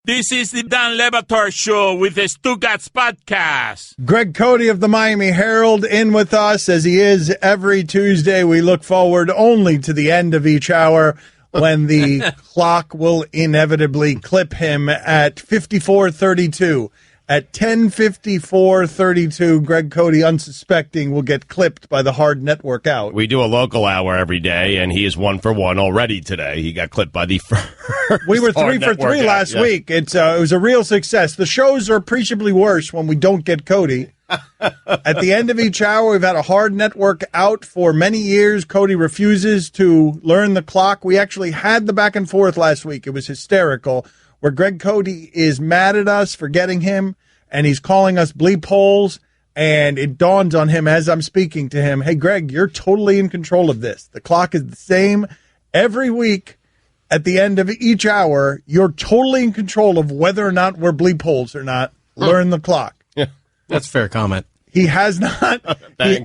This is the Dan Le Batard Show with the Stuttgart's podcast. Greg Cody of the Miami Herald in with us as he is every Tuesday. We look forward only to the end of each hour when the clock will inevitably clip him at 54:32. At 10:54:32, Greg Cody, unsuspecting, will get clipped by the hard network out. We do a local hour every day, and he is 1 for 1 already today. He got clipped by the first. We were 3 for 3 last week. It was a real success. The shows are appreciably worse when we don't get Cody. At the end of each hour, we've had a hard network out for many years. Cody refuses to learn the clock. We actually had the back and forth last week. It was hysterical, where Greg Cody is mad at us for getting him, and he's calling us bleep holes, and it dawns on him as I'm speaking to him, hey, Greg, you're totally in control of this. The clock is the same every week. At the end of each hour, you're totally in control of whether or not we're bleep holes or not. Learn the clock. Yeah, that's a fair comment. He has not.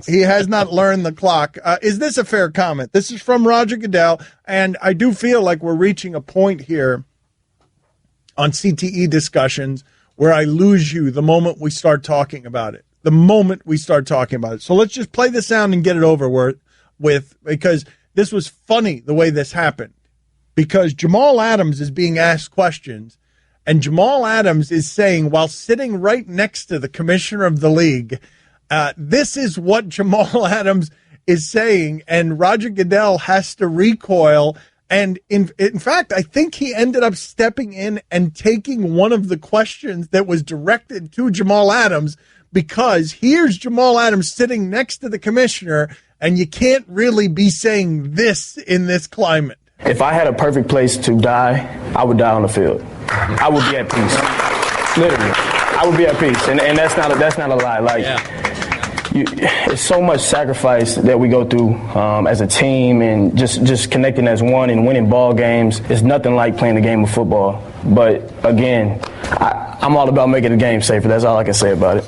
he has not learned the clock. Is this a fair comment? This is from Roger Goodell, and I do feel like we're reaching a point here on CTE discussions where I lose you the moment we start talking about it. The moment we start talking about it. So let's just play the sound and get it over with, because this was funny the way this happened. Because Jamal Adams is being asked questions, and Jamal Adams is saying, while sitting right next to the commissioner of the league, this is what Jamal Adams is saying, and Roger Goodell has to recoil. And in fact, I think he ended up stepping in and taking one of the questions that was directed to Jamal Adams, because here's Jamal Adams sitting next to the commissioner, and you can't really be saying this in this climate. If I had a perfect place to die, I would die on the field. I would be at peace. Literally, I would be at peace, and that's not a lie. Like, it's so much sacrifice that we go through as a team, and just connecting as one and winning ball games. It's nothing like playing the game of football. But again, I'm all about making the game safer. That's all I can say about it.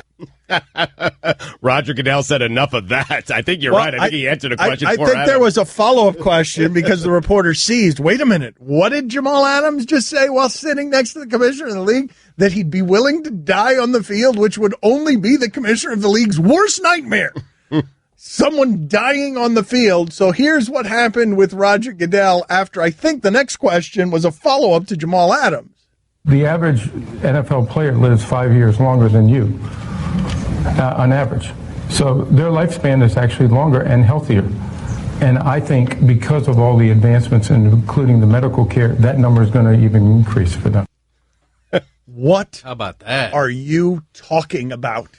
Roger Goodell said enough of that. I think you're right. I think he answered a question I for think Adam. there was a follow-up question because the reporter seized. Wait a minute. What did Jamal Adams just say while sitting next to the commissioner of the league? That he'd be willing to die on the field, which would only be the commissioner of the league's worst nightmare. Someone dying on the field. So here's what happened with Roger Goodell after I think the next question was a follow-up to Jamal Adams. The average NFL player lives 5 years longer than you. On average. So their lifespan is actually longer and healthier. And I think because of all the advancements, including the medical care, that number is going to even increase for them. What How about that? are you talking about?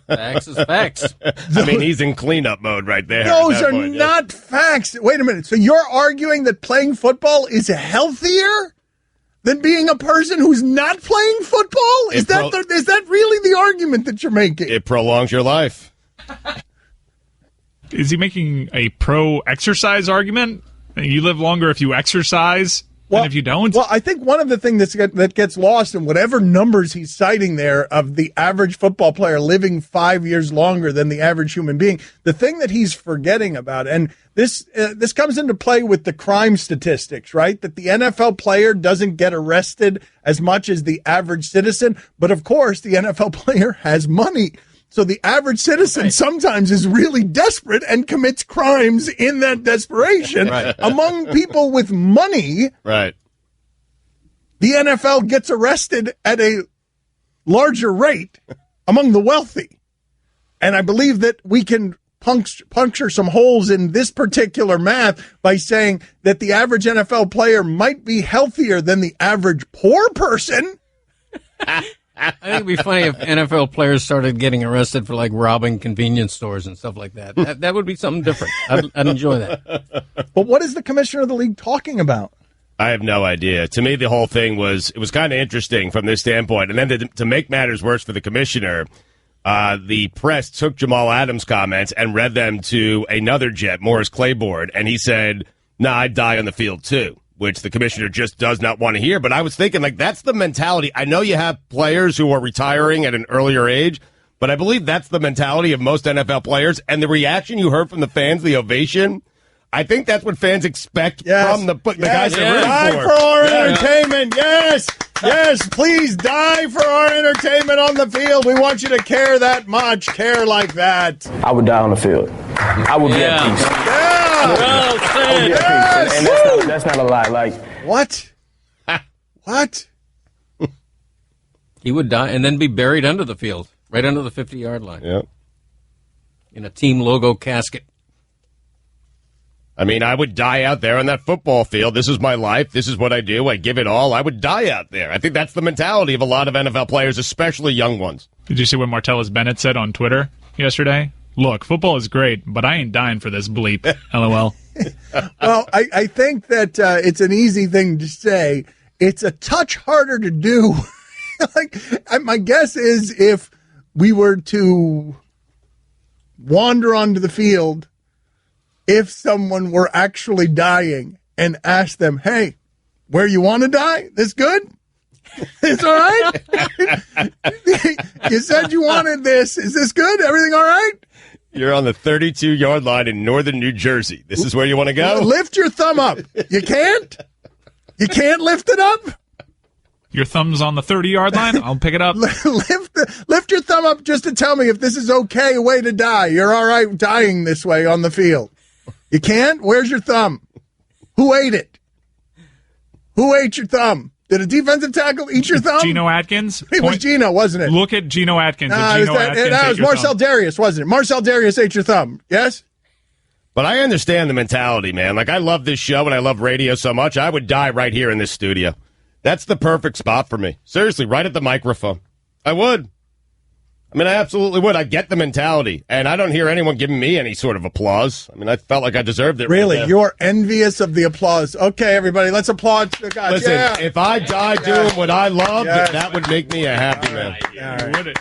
Facts is facts. I mean, he's in cleanup mode right there. Those are not facts. Wait a minute. So you're arguing that playing football is healthier than being a person who's not playing football? Is that really the argument that you're making? It prolongs your life. Is he making a pro-exercise argument? You live longer if you exercise than if you don't? Well, I think one of the things that gets lost in whatever numbers he's citing there of the average football player living 5 years longer than the average human being, the thing that he's forgetting about, and this comes into play with the crime statistics, right? That the NFL player doesn't get arrested as much as the average citizen, but of course the NFL player has money. So the average citizen sometimes is really desperate and commits crimes in that desperation. Among people with money, right, the NFL gets arrested at a larger rate among the wealthy. And I believe that we can puncture some holes in this particular math by saying that the average NFL player might be healthier than the average poor person. I think it'd be funny if NFL players started getting arrested for like robbing convenience stores and stuff like that. That would be something different. I'd enjoy that. But what is the commissioner of the league talking about? I have no idea. To me, the whole thing was kind of interesting from this standpoint. And then to make matters worse for the commissioner, the press took Jamal Adams' comments and read them to another Jet, Morris Claiborne, and he said, "Nah, I'd die on the field too," which the commissioner just does not want to hear. But I was thinking, like, that's the mentality. I know you have players who are retiring at an earlier age, but I believe that's the mentality of most NFL players. And the reaction you heard from the fans, the ovation, I think that's what fans expect from the guys that are rooting for our entertainment. Yes, Yes, please die for our entertainment on the field. We want you to care that much, care like that. I would die on the field. I would be at peace. Yeah. I would be at peace. And that's not a lie. Like, what? What? He would die and then be buried under the field, right under the 50-yard line. Yep. In a team logo casket. I mean, I would die out there on that football field. This is my life. This is what I do. I give it all. I would die out there. I think that's the mentality of a lot of NFL players, especially young ones. Did you see what Martellus Bennett said on Twitter yesterday? Look, football is great, but I ain't dying for this bleep. LOL. Well, I think that it's an easy thing to say. It's a touch harder to do. My guess is if we were to wander onto the field, if someone were actually dying and asked them, hey, where you want to die? This good? It's all right? You said you wanted this. Is this good? Everything all right? You're on the 32-yard line in northern New Jersey. This is where you want to go? Lift your thumb up. You can't? You can't lift it up? Your thumb's on the 30-yard line? I'll pick it up. Lift your thumb up just to tell me if this is okay way to die. You're all right dying this way on the field. You can't? Where's your thumb? Who ate it? Who ate your thumb? Did a defensive tackle eat your thumb? Geno Atkins? It was Geno, wasn't it? Look at Geno Atkins. That was Marcel Darius, wasn't it? Marcel Darius ate your thumb, yes? But I understand the mentality, man. Like, I love this show and I love radio so much, I would die right here in this studio. That's the perfect spot for me. Seriously, right at the microphone. I would. I mean, I absolutely would. I get the mentality, and I don't hear anyone giving me any sort of applause. I mean, I felt like I deserved it. Really? Right, you're envious of the applause. Okay, everybody, let's applaud the guy. Listen, yeah. If I died doing what I loved, that would make me a happy man.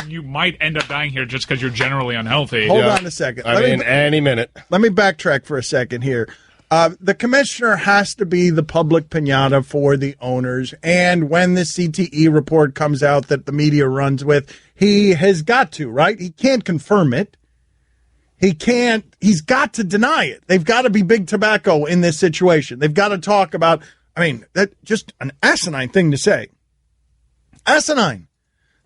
You might end up dying here just because you're generally unhealthy. Hold on a second. Any minute. Let me backtrack for a second here. The commissioner has to be the public piñata for the owners, and when the CTE report comes out that the media runs with, he has got to, right? He can't confirm it. He's got to deny it. They've got to be big tobacco in this situation. They've got to talk about, that's just an asinine thing to say. Asinine.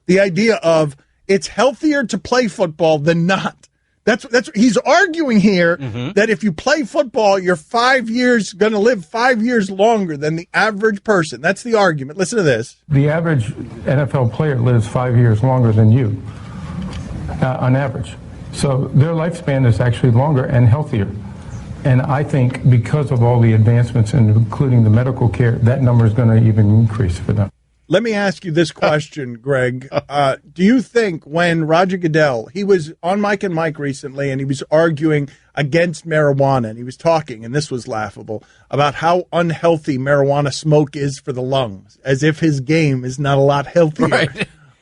The idea of it's healthier to play football than not. That's he's arguing here that if you play football, you're 5 years going to live 5 years longer than the average person. That's the argument. Listen to this. The average NFL player lives 5 years longer than you, on average. So their lifespan is actually longer and healthier. And I think because of all the advancements, including the medical care, that number is going to even increase for them. Let me ask you this question, Greg. Do you think when Roger Goodell, he was on Mike and Mike recently, and he was arguing against marijuana, and he was talking, and this was laughable, about how unhealthy marijuana smoke is for the lungs, as if his game is not a lot healthier,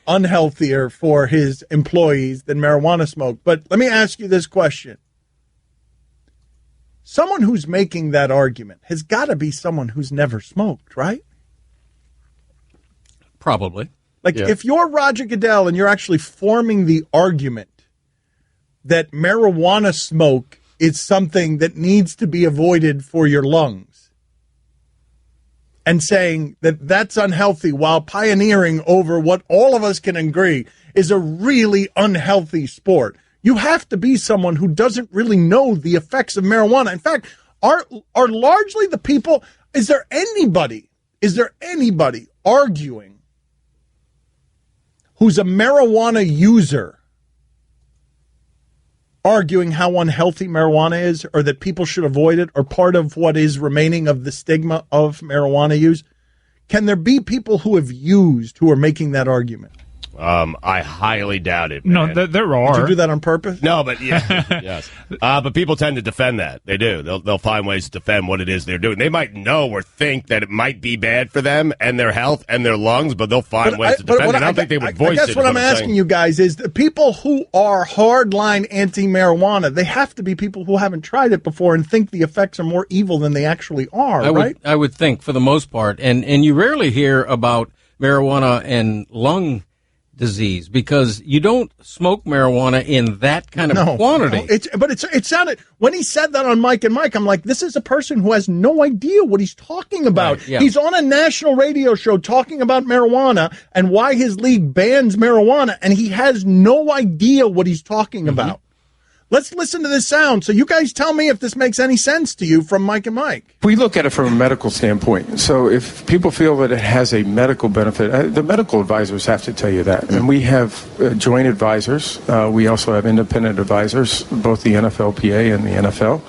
unhealthier for his employees than marijuana smoke. But let me ask you this question. Someone who's making that argument has got to be someone who's never smoked, right? Probably. If you're Roger Goodell and you're actually forming the argument that marijuana smoke is something that needs to be avoided for your lungs and saying that that's unhealthy while pioneering over what all of us can agree is a really unhealthy sport, you have to be someone who doesn't really know the effects of marijuana. In fact, are largely the people, is there anybody arguing who's a marijuana user arguing how unhealthy marijuana is or that people should avoid it or part of what is remaining of the stigma of marijuana use? Can there be people who have used who are making that argument? I highly doubt it, man. No, there are. Did you do that on purpose? No, but yes. But people tend to defend that. They do. They'll find ways to defend what it is they're doing. They might know or think that it might be bad for them and their health and their lungs, but they'll find ways to defend it. I don't think they would voice it. I guess what I'm asking you guys is the people who are hardline anti-marijuana, they have to be people who haven't tried it before and think the effects are more evil than they actually are, right? I would think for the most part. And you rarely hear about marijuana and lung disease because you don't smoke marijuana in that kind of quantity. No, it sounded, when he said that on Mike and Mike, I'm like, this is a person who has no idea what he's talking about. Right, yeah. He's on a national radio show talking about marijuana and why his league bans marijuana, and he has no idea what he's talking about. Let's listen to this sound. So you guys tell me if this makes any sense to you from Mike and Mike. We look at it from a medical standpoint. So if people feel that it has a medical benefit, the medical advisors have to tell you that. And we have joint advisors. We also have independent advisors, both the NFLPA and the NFL.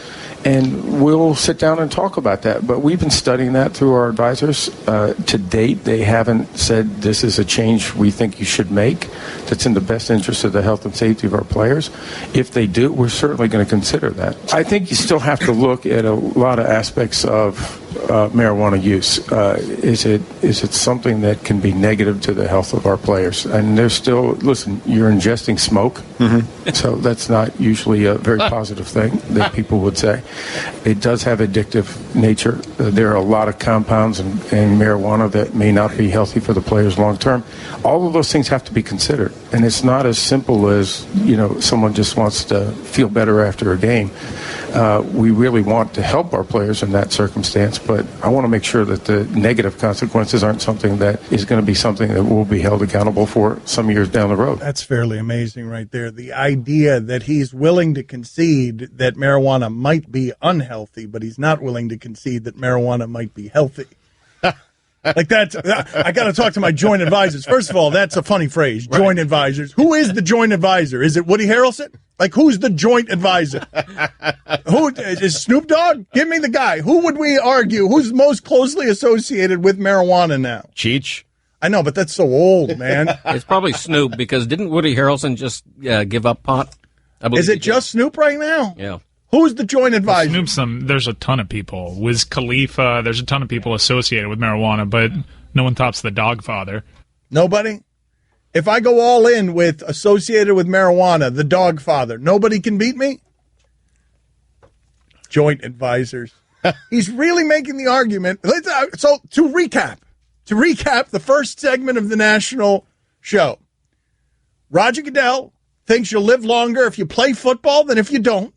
And we'll sit down and talk about that. But we've been studying that through our advisors. To date, they haven't said this is a change we think you should make that's in the best interest of the health and safety of our players. If they do, we're certainly going to consider that. I think you still have to look at a lot of aspects of marijuana use. Is it something that can be negative to the health of our players? And there's still, listen, you're ingesting smoke, so that's not usually a very positive thing that people would say. It does have addictive nature. There are a lot of compounds in marijuana that may not be healthy for the players long term. All of those things have to be considered, and it's not as simple as, someone just wants to feel better after a game. We really want to help our players in that circumstance, but I want to make sure that the negative consequences aren't something that is going to be something that we'll be held accountable for some years down the road. That's fairly amazing right there. The idea that he's willing to concede that marijuana might be unhealthy, but he's not willing to concede that marijuana might be healthy. Like that's, I got to talk to my joint advisors. First of all, that's a funny phrase, joint advisors. Who is the joint advisor? Is it Woody Harrelson? Like, who's the joint advisor? Who is Snoop Dogg? Give me the guy. Who would we argue? Who's most closely associated with marijuana now? Cheech. I know, but that's so old, man. It's probably Snoop because didn't Woody Harrelson just give up pot? Is it just Snoop right now? Yeah. Who's the joint advisor? There's a ton of people. Wiz Khalifa, there's a ton of people associated with marijuana, but no one tops the Dogfather. Nobody? If I go all in with associated with marijuana, the Dogfather, nobody can beat me? Joint advisors. He's really making the argument. So to recap the first segment of the national show, Roger Goodell thinks you'll live longer if you play football than if you don't.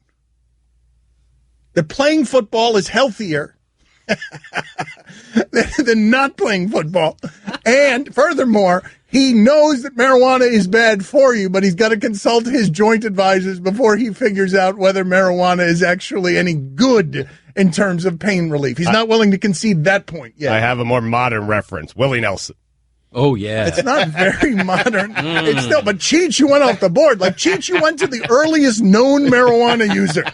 That playing football is healthier than not playing football. And furthermore, he knows that marijuana is bad for you, but he's got to consult his joint advisors before he figures out whether marijuana is actually any good in terms of pain relief. He's not willing to concede that point yet. I have a more modern reference. Willie Nelson. Oh, yeah. It's not very modern. It's still, but Cheech, you went off the board. Like, Cheech, you went to the earliest known marijuana user.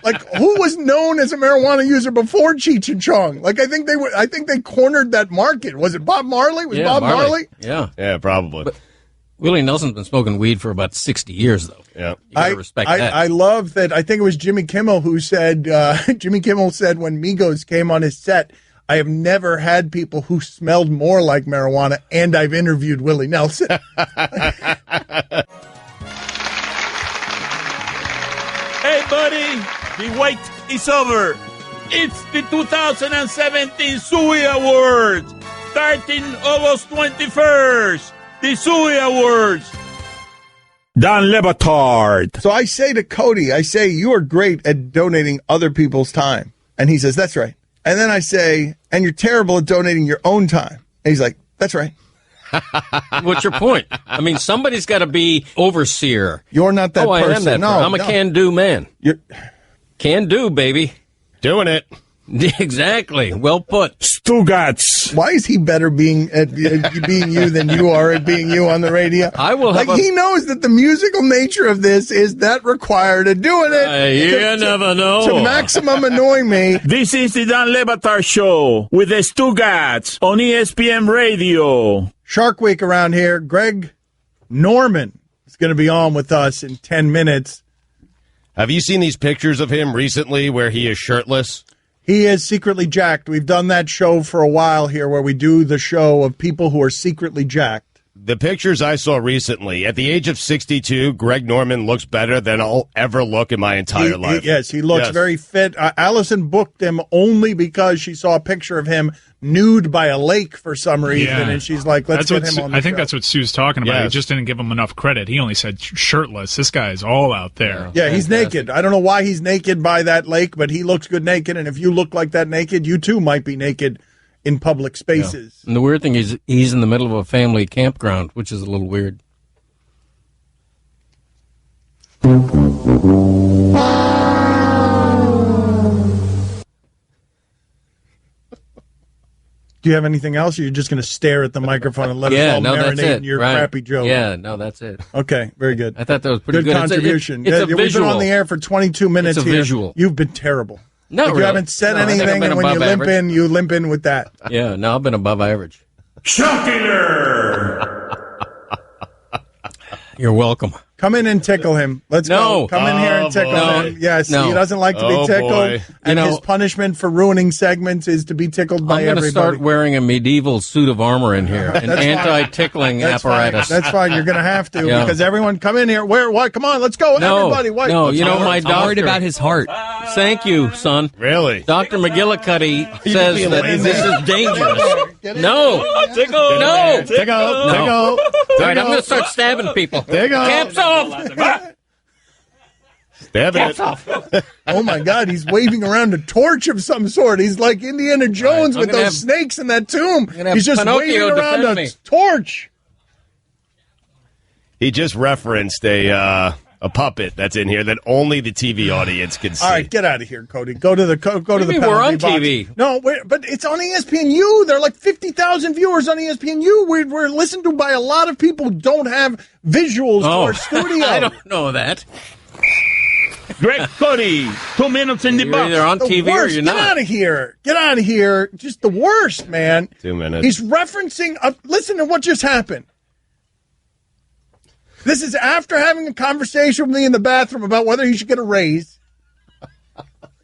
Like, who was known as a marijuana user before Cheech and Chong? Like, I think they cornered that market. Was it Bob Marley? Was Bob Marley? Yeah. Yeah, probably. But Willie Nelson's been smoking weed for about 60 years, though. Yeah. You gotta respect that. I love that. I think it was Jimmy Kimmel who said, Jimmy Kimmel said when Migos came on his set, I have never had people who smelled more like marijuana, and I've interviewed Willie Nelson. Hey, buddy, the wait is over. It's the 2017 Suey Awards, starting August 21st. The Suey Awards. Don Le Batard. So I say to Cody, you are great at donating other people's time. And he says, that's right. And then I say, and you're terrible at donating your own time. And he's like, that's right. What's your point? I mean, somebody's got to be overseer. You're not that person. I am that. No, I'm a can-do man. You're can-do, baby. Doing it. Exactly. Well put. Stugats. Why is he better being at being you than you are at being you on the radio? I will have he knows that the musical nature of this is that required of doing it. You never know. To maximum annoy me. This is the Don Le Batard Show with the Stugats on ESPN Radio. Shark Week around here. Greg Norman is going to be on with us in 10 minutes. Have you seen these pictures of him recently where he is shirtless? He is secretly jacked. We've done that show for a while here where we do the show of people who are secretly jacked. The pictures I saw recently, at the age of 62, Greg Norman looks better than I'll ever look in my entire life. He looks very fit. Allison booked him only because she saw a picture of him nude by a lake for some reason, and she's like, let's get him on the I think show. that's what Sue's talking about. Yes. He just didn't give him enough credit. He only said shirtless. This guy is all out there. Yeah, he's naked. I don't know why he's naked by that lake, but he looks good naked, and if you look like that naked, you too might be naked in public spaces. And the weird thing is he's in the middle of a family campground, which is a little weird. Do you have anything else, or you're just going to stare at the microphone and let us all marinate in your crappy joke? Yeah, no, that's it. Okay, very good. I thought that was pretty good. Contribution. It's a We've visual. been on the air for 22 minutes It's a here. visual. You've been terrible. No, You haven't said anything, and when you limp in with that. Yeah, no, I've been above average. Shockiller! You're welcome. Come in and tickle him. Let's go. Come in here and tickle him. Yes, he doesn't like to be tickled. Boy. And his punishment for ruining segments is to be tickled by I'm going to everybody. start wearing a medieval suit of armor in here, an anti-tickling apparatus. That's fine. You're going to have to because everyone come in here. What? Come on, let's go. Everybody. What? No, you know, my doctor. I'm worried about his heart. Thank you, son. Really? Dr. McGillicuddy says that this is dangerous. No. Tickle. No. Tickle. All right, I'm going to start stabbing people. Caps off. Stab it. Oh my God, he's waving around a torch of some sort. He's like Indiana Jones with those snakes in that tomb. He's just Pinocchio waving around a torch. He just referenced a puppet that's in here that only the TV audience can see. All right, get out of here, Cody. Go to the penalty We're on box. TV. No, but it's on ESPNU. There are like 50,000 viewers on ESPNU. We're listened to by a lot of people who don't have visuals to our studio. I don't know that. Greg Cody, 2 minutes in the You're box. either on TV or you're Get not. out of here. Get out of here. Just the worst, man. 2 minutes. He's referencing, listen to what just happened. This is after having a conversation with me in the bathroom about whether he should get a raise.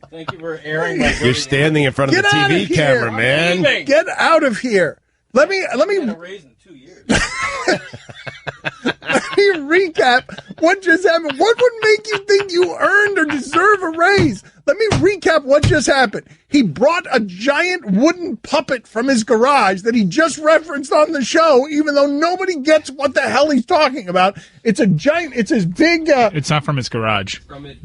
Thank you for airing my You're standing in front of the Get out TV of here. camera, man. Get out of here. Let me raise in 2 years. Let me recap what just happened. What would make you think you earned or deserve a raise? Let me recap what just happened. He brought a giant wooden puppet from his garage that he just referenced on the show, even though nobody gets what the hell he's talking about. It's a giant, it's as big. It's not from his garage.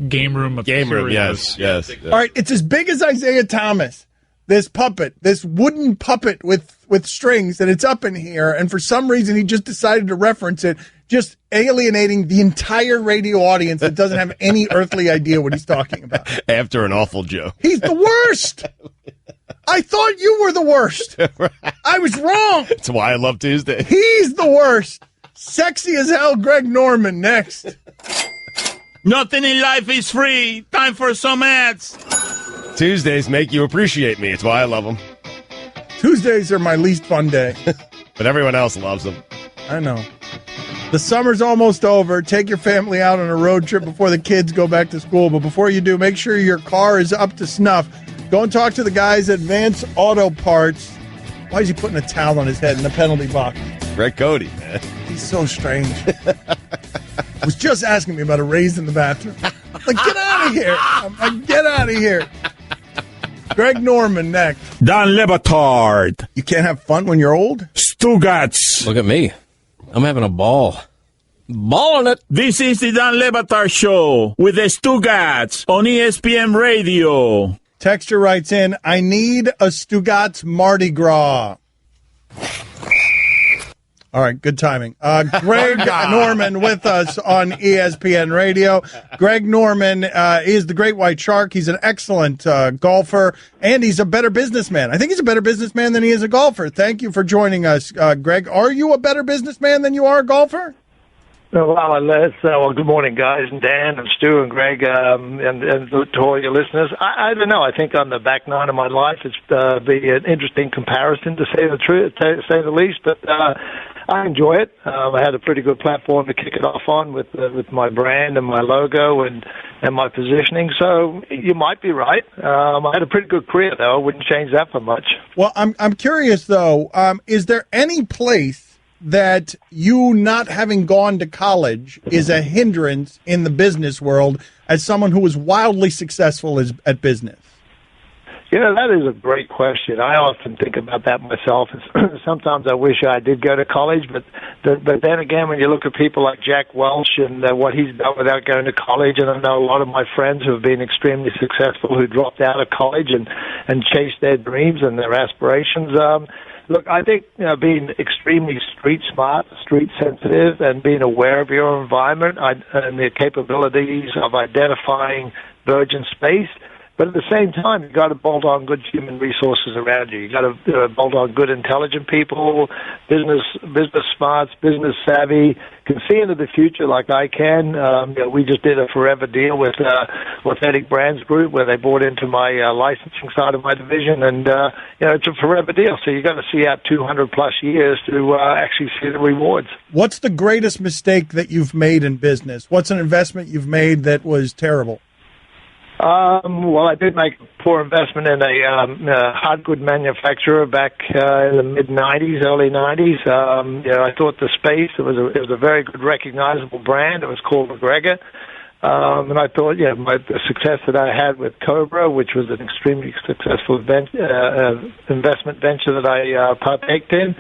Game room. Yes. All right, it's as big as Isaiah Thomas. This puppet, this wooden puppet with strings, and it's up in here. And for some reason, he just decided to reference it, just alienating the entire radio audience that doesn't have any earthly idea what he's talking about. After an awful joke. He's the worst. I thought you were the worst. I was wrong. That's why I love Tuesday. He's the worst. Sexy as hell, Greg Norman, next. Nothing in life is free. Time for some ads. Tuesdays make you appreciate me. It's why I love them. Tuesdays are my least fun day. But everyone else loves them. I know. The summer's almost over. Take your family out on a road trip before the kids go back to school. But before you do, make sure your car is up to snuff. Go and talk to the guys at Vance Auto Parts. Why is he putting a towel on his head in the penalty box? Greg Cody, man. He's so strange. Was just asking me about a raise in the bathroom. Like, get out of here. I'm like, get out of here. Greg Norman next. Dan Batard. You can't have fun when you're old? Stugats. Look at me. I'm having a ball. Balling it. This is the Dan Batard Show with the Stugats on ESPN Radio. Texture writes in, I need a Stugats Mardi Gras. All right, good timing. Greg Norman with us on ESPN Radio. Greg Norman is the Great White Shark. He's an excellent golfer, and he's a better businessman. I think he's a better businessman than he is a golfer. Thank you for joining us, Greg. Are you a better businessman than you are a golfer? Well, good morning, guys, and Dan and Stu and Greg, and to all your listeners. I don't know. I think on the back nine of my life, it's be an interesting comparison to say the truth, to say the least. But I enjoy it. I had a pretty good platform to kick it off on with my brand and my logo and my positioning. So you might be right. I had a pretty good career, though. I wouldn't change that for much. Well, I'm curious though. Is there any place that you not having gone to college is a hindrance in the business world as someone who was wildly successful at business? That is a great question. I often think about that myself. Sometimes I wish I did go to college, but then again, when you look at people like Jack Welch and what he's done without going to college, and I know a lot of my friends who have been extremely successful who dropped out of college and chased their dreams and their aspirations. Look, I think being extremely street smart, street sensitive, and being aware of your environment and the capabilities of identifying virgin space. But at the same time, you've got to bolt on good human resources around you. You've got to bolt on good, intelligent people, business smarts, business savvy, can see into the future like I can. We just did a forever deal with Authentic Brands Group where they bought into my licensing side of my division, and it's a forever deal. So you've got to see out 200-plus years to actually see the rewards. What's the greatest mistake that you've made in business? What's an investment you've made that was terrible? Well, I did make a poor investment in a hard good manufacturer back in the mid-'90s, early '90s. I thought the space, it was a very good recognizable brand. It was called McGregor. And I thought, the success that I had with Cobra, which was an extremely successful investment venture that I partaked in,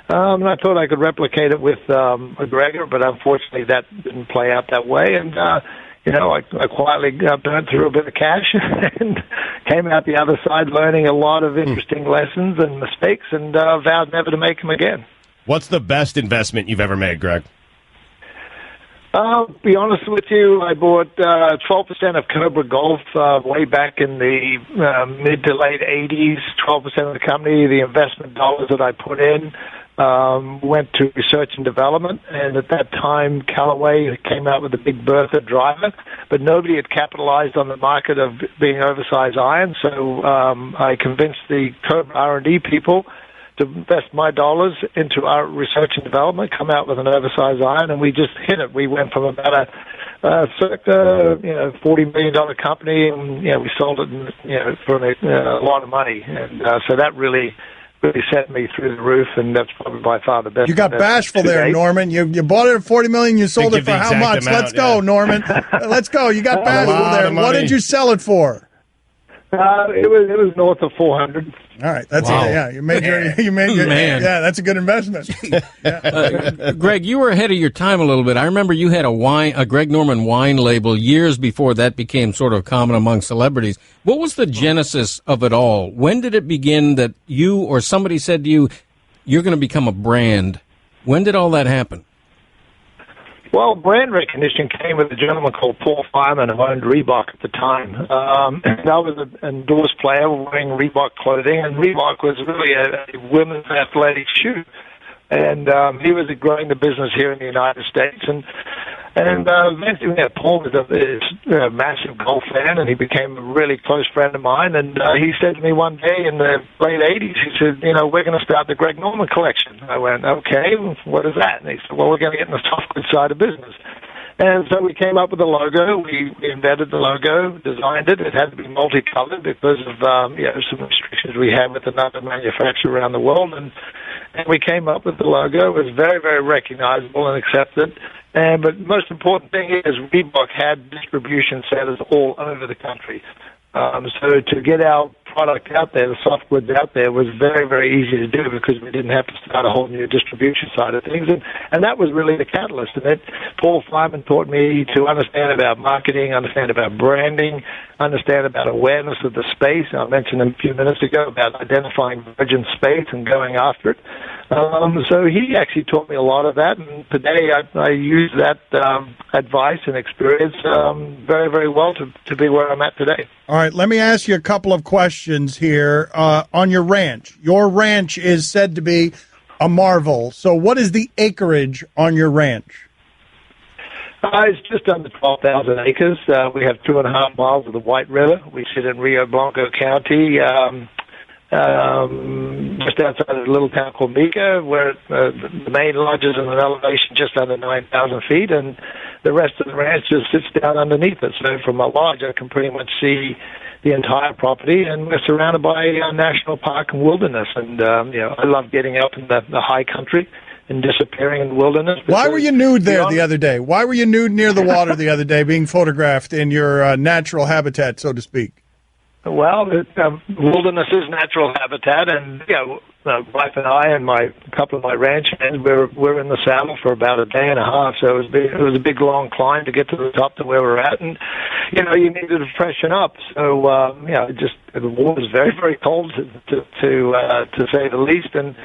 and I thought I could replicate it with McGregor, but unfortunately that didn't play out that way. And I quietly burnt through a bit of cash and came out the other side learning a lot of interesting lessons and mistakes, and vowed never to make them again. What's the best investment you've ever made, Greg? Be honest with you, I bought 12% of Cobra Golf way back in the mid to late 80s, 12% of the company. The investment dollars that I put in went to research and development, and at that time Callaway came out with a big Bertha driver, but nobody had capitalized on the market of being oversized iron, so I convinced the Cobra R&D people to invest my dollars into our research and development, come out with an oversized iron, and we just hit it. We went from about a circa $40 million company, and we sold it for a lot of money, and so that really set me through the roof, and that's probably by far the best. You got bashful there, Norman. You bought it at $40 million. You sold it for how much? Let's go, Norman. Let's go. You got bashful there. What did you sell it for? It was north of 400. All right, that's you made your man. Yeah, that's a good investment. Greg, you were ahead of your time a little bit. I remember you had a Greg Norman wine label years before that became sort of common among celebrities. What was the genesis of it all? When did it begin that you or somebody said to you, you're going to become a brand? When did all that happen? Well, brand recognition came with a gentleman called Paul Fireman who owned Reebok at the time. And I was an endorsed player wearing Reebok clothing, and Reebok was really a women's athletic shoe. And he was growing the business here in the United States. And eventually, Paul was a massive golf fan, and he became a really close friend of mine. And he said to me one day in the late 80s, he said, we're going to start the Greg Norman collection. I went, okay, what is that? And he said, well, we're going to get in the soft goods side of business. And so we came up with the logo. We invented the logo, designed it. It had to be multicolored because of some restrictions we had with another manufacturer around the world. And we came up with the logo. It was very, very recognizable and accepted. But the most important thing is Reebok had distribution centers all over the country. So to get our product out there, the soft goods out there, was very, very easy to do because we didn't have to start a whole new distribution side of things. And that was really the catalyst. And Paul Fireman taught me to understand about marketing, understand about branding, understand about awareness of the space. I mentioned a few minutes ago about identifying virgin space and going after it. So he actually taught me a lot of that, and today I use that advice and experience very, very well to be where I'm at today. All right, let me ask you a couple of questions here on your ranch. Your ranch is said to be a marvel. So what is the acreage on your ranch? It's just under 12,000 acres. We have 2.5 miles of the White River. We sit in Rio Blanco County, just outside of a little town called Mica, where the main lodge is in an elevation just under 9,000 feet, and the rest of the ranch just sits down underneath it. So from my lodge, I can pretty much see the entire property, and we're surrounded by national park and wilderness. And I love getting up in the high country and disappearing in the wilderness. Why were you nude there the other day? Why were you nude near the water the other day, being photographed in your natural habitat, so to speak? Well, wilderness is natural habitat, and my wife and I and a couple of my ranch hands, we're in the saddle for about a day and a half. So it was a big long climb to get to the top to where we're at, and you needed to freshen up. So the water's very, very cold to say the least, and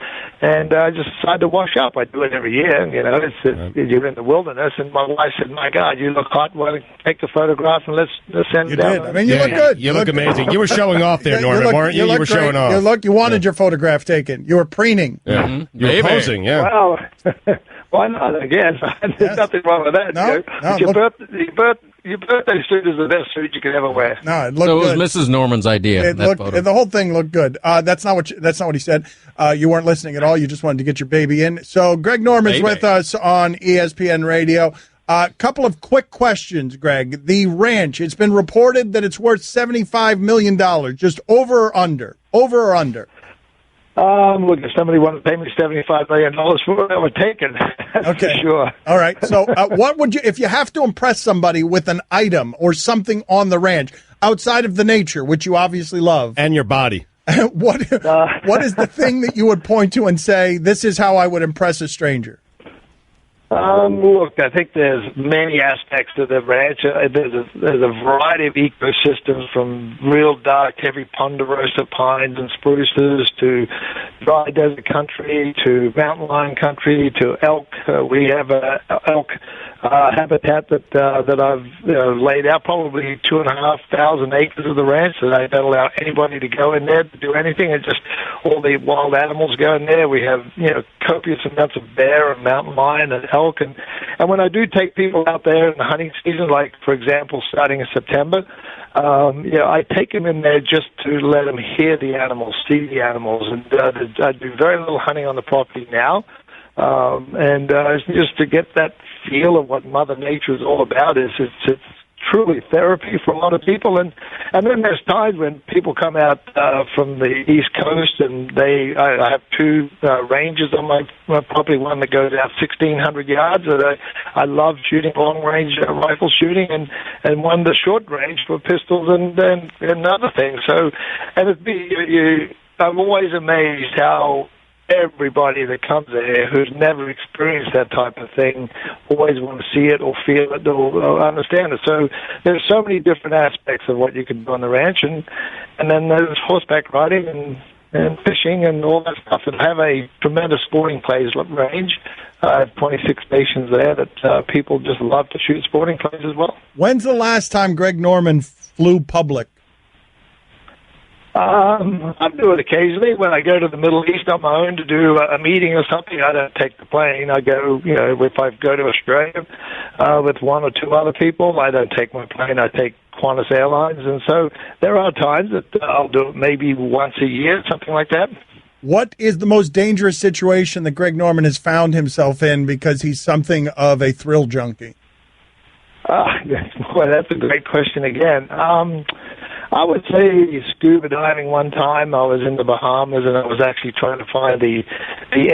I just decided to wash up. I do it every year. You're in the wilderness, and my wife said, "My God, you look hot. Why don't you take a photograph and let's send it down." You did. I mean, you look good. You look amazing. You were showing off there, Norman, weren't you? You were showing off. You wanted your photograph taken. You were preening. Yeah. Mm-hmm. You were posing, yeah. Well, why not, I guess. There's nothing wrong with that. Your birthday suit is the best suit you could ever wear. No, it looked good. It was Mrs. Norman's idea. The whole thing looked good. That's not what he said. You weren't listening at all. You just wanted to get your baby in. So Greg Norman's with us on ESPN Radio. Couple of quick questions, Greg. The ranch, it's been reported that it's worth $75 million. Just over or under? Over or under? Look, if somebody wanted to pay me $75 million for it, I would take it. Okay. Sure. All right. So what would you, if you have to impress somebody with an item or something on the ranch outside of the nature, which you obviously love, and your body, what is the thing that you would point to and say, this is how I would impress a stranger? Look, I think there's many aspects to the ranch. There's a variety of ecosystems, from real dark, heavy ponderosa pines and spruces to dry desert country to mountain lion country to elk. We have a elk habitat that I've laid out, probably 2,500 acres of the ranch, so I don't allow anybody to go in there to do anything. It's just all the wild animals go in there. We have copious amounts of bear and mountain lion and elk, and when I do take people out there in the hunting season, like for example starting in September, I take them in there just to let them hear the animals, see the animals, and I do very little hunting on the property now. It's just to get that feel of what Mother Nature is all about. It's truly therapy for a lot of people, and then there's times when people come out from the East Coast, and I have two ranges on my property, one that goes out 1,600 yards that I love shooting, long range rifle shooting, and one the short range for pistols and other things. So, I'm always amazed how everybody that comes there who's never experienced that type of thing always want to see it or feel it or understand it. So there's so many different aspects of what you can do on the ranch, and then there's horseback riding and fishing and all that stuff. And have a tremendous sporting clays range. I have 26 stations there that people just love to shoot sporting clays as well. When's the last time Greg Norman flew public? I do it occasionally. When I go to the Middle East on my own to do a meeting or something, I don't take the plane. I go, if I go to Australia with one or two other people, I don't take my plane. I take Qantas Airlines. And so there are times that I'll do it maybe once a year, something like that. What is the most dangerous situation that Greg Norman has found himself in because he's something of a thrill junkie? Boy, that's a great question again. I would say scuba diving one time. I was in the Bahamas, and I was actually trying to find the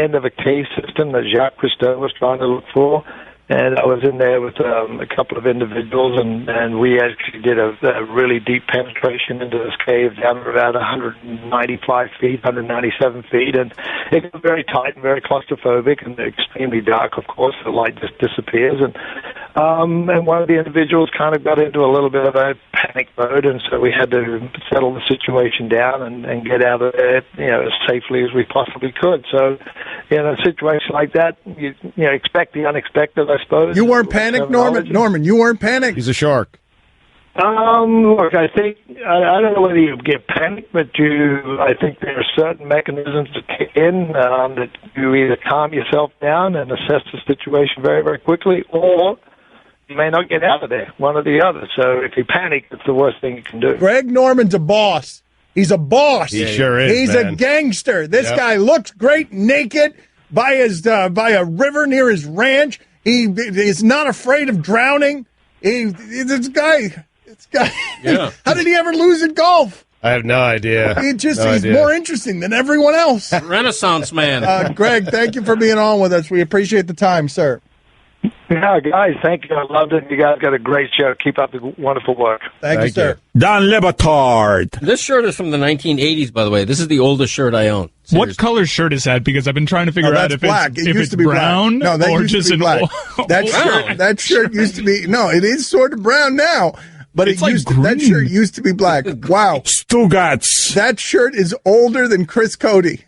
end of a cave system that Jacques Cousteau was trying to look for. And I was in there with a couple of individuals, and we actually did a really deep penetration into this cave down around 195 feet, 197 feet. And it got very tight and very claustrophobic and extremely dark, of course. The light just disappears. And one of the individuals kind of got into a little bit of a panic mode, and so we had to settle the situation down and get out of there, as safely as we possibly could. So, in a situation like that, you expect the unexpected, I suppose. You weren't panicked, Norman? Norman, you weren't panicked? He's a shark. Look, I think, I don't know whether you get panicked, but I think there are certain mechanisms to kick in that you either calm yourself down and assess the situation very, very quickly, or you may not get out of there, one or the other. So if you panic, it's the worst thing you can do. Greg Norman's a boss. He's a boss. He sure is. He's a gangster. This guy looks great naked by a river near his ranch. He is not afraid of drowning. This guy. Yeah. How did he ever lose at golf? I have no idea. He's more interesting than everyone else. Renaissance man. Greg, thank you for being on with us. We appreciate the time, sir. Yeah, guys, thank you. I loved it. You guys got a great show. Keep up the wonderful work. Thank you, sir. Dan Le Batard. This shirt is from the 1980s, by the way. This is the oldest shirt I own. Seriously. What color shirt is that? Because I've been trying to figure out if black. it's, if it's brown black. No, that or used just to be black. That shirt used to be, no, it is sort of brown now. But it's like that shirt used to be black. Wow. Stugats. That shirt is older than Chris Cody.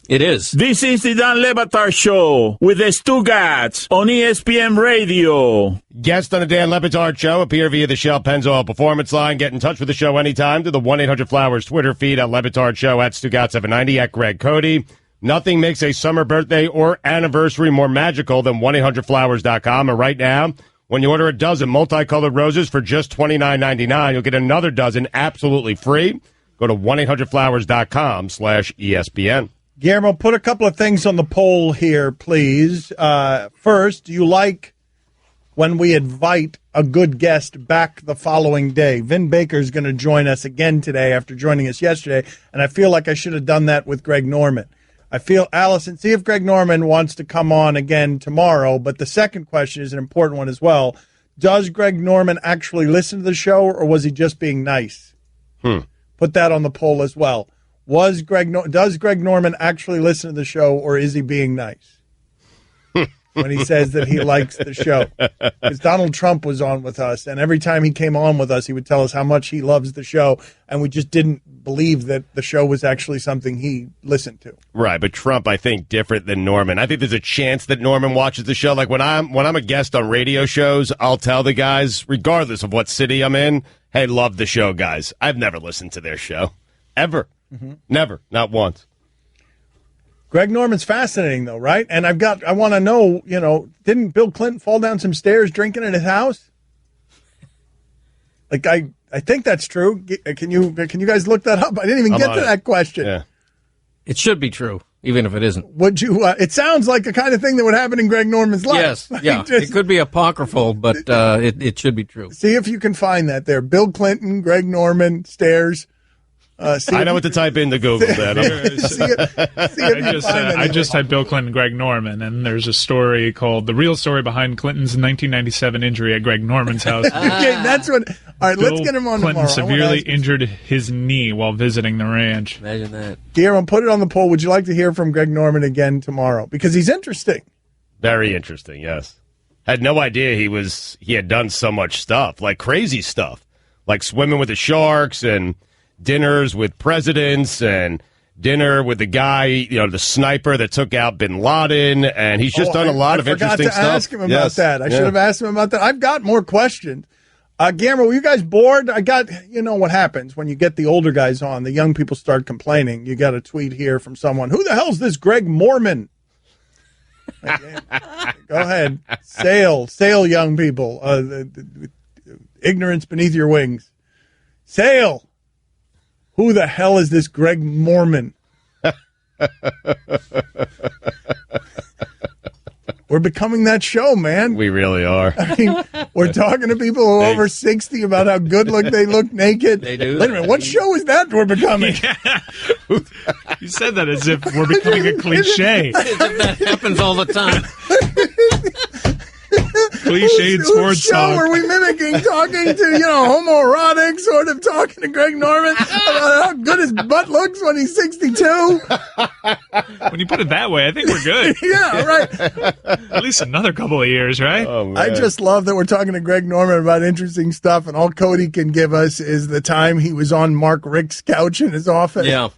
It is. This is the Dan Le Batard Show with the Stugats on ESPN Radio. Guest on the Dan Le Batard Show appear via the Shell Pennzoil Performance Line. Get in touch with the show anytime to the 1-800-Flowers Twitter feed at Le Batard Show, at Stugats790, at Greg Cody. Nothing makes a summer birthday or anniversary more magical than 1-800-Flowers.com. And right now, when you order a dozen multicolored roses for just $29.99, you'll get another dozen absolutely free. Go to 1-800-Flowers.com/ESPN. Guillermo, put a couple of things on the poll here, please. First, do you like when we invite a good guest back the following day? Vin Baker is going to join us again today after joining us yesterday, and I feel like I should have done that with Greg Norman. I feel, Allison, see if Greg Norman wants to come on again tomorrow, but the second question is an important one as well. Does Greg Norman actually listen to the show, or was he just being nice? Put that on the poll as well. Does Greg Norman actually listen to the show, or is he being nice when he says that he likes the show? Because Donald Trump was on with us, and every time he came on with us, he would tell us how much he loves the show, and we just didn't believe that the show was actually something he listened to. Right, but Trump, I think, different than Norman. I think there's a chance that Norman watches the show. Like when I'm a guest on radio shows, I'll tell the guys, regardless of what city I'm in, hey, love the show, guys. I've never listened to their show, ever. Never, not once. Greg Norman's fascinating, though, right? And I want to know, didn't Bill Clinton fall down some stairs drinking in his house? Like, I think that's true. Can you guys look that up? I didn't even get to that question. Yeah. It should be true, even if it isn't. Would you? It sounds like the kind of thing that would happen in Greg Norman's life. Yes, yeah. It could be apocryphal, but it should be true. See if you can find that there. Bill Clinton, Greg Norman, stairs. I know what to type into Google, Dad. I just typed Bill Clinton, Greg Norman, and there's a story called "The Real Story Behind Clinton's 1997 Injury at Greg Norman's House." Okay, that's what. All right, let's get him on Clinton tomorrow. Severely injured his knee while visiting the ranch. Imagine that. Guillermo, put it on the poll. Would you like to hear from Greg Norman again tomorrow? Because he's interesting. Very interesting, yes. Had no idea he had done so much stuff, like crazy stuff, like swimming with the sharks and dinners with presidents and dinner with the guy, the sniper that took out bin Laden, and he's just done a lot of interesting stuff. I forgot to ask him about that. I should have asked him about that. I've got more questions. Guillermo, were you guys bored? You know what happens when you get the older guys on, the young people start complaining. You got a tweet here from someone. Who the hell's this Greg Mormon? Go ahead. Sail, young people. Ignorance beneath your wings. Sail. Who the hell is this Greg Mormon? We're becoming that show, man. We really are. I mean, we're talking to people who are over 60 about how good they look naked. They do. Wait a minute, what show is that we're becoming? Yeah. You said that as if we're becoming a cliche. That happens all the time. Cliched sports show talk. Are we mimicking talking to, homoerotic, sort of talking to Greg Norman about how good his butt looks when he's 62? When you put it that way, I think we're good. Yeah, right. At least another couple of years, right? Oh, man. I just love that we're talking to Greg Norman about interesting stuff, and all Cody can give us is the time he was on Mark Richt's couch in his office. Yeah.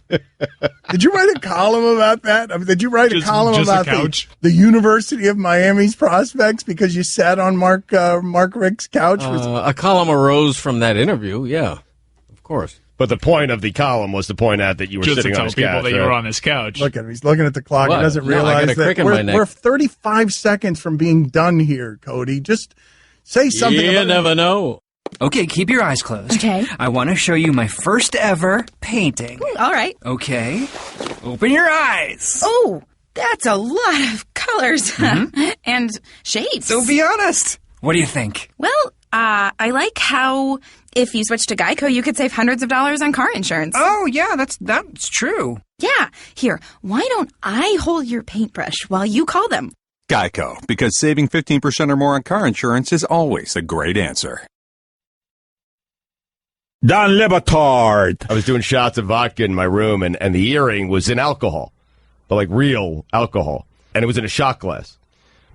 Did you write a column about that? I mean, did you write a column about the University of Miami's prospects because you sat on Mark Richt's couch? A column arose from that interview, yeah, of course. But the point of the column was to point out that you were just sitting to on tell his people couch. that you were on his couch. Look at him. He's looking at the clock. What? He doesn't No, I realize got a crick that in my neck. we're 35 seconds from being done here, Cody. Just say something. You never know. Okay, keep your eyes closed. Okay. I want to show you my first ever painting. All right. Okay. Open your eyes. Oh, that's a lot of colors and shapes. So be honest. What do you think? Well, I like how if you switch to Geico, you could save hundreds of dollars on car insurance. Oh, yeah, that's true. Yeah. Here, why don't I hold your paintbrush while you call them? Geico, because saving 15% or more on car insurance is always a great answer. Don Le Batard. I was doing shots of vodka in my room, and the earring was in alcohol, but like real alcohol, and it was in a shot glass.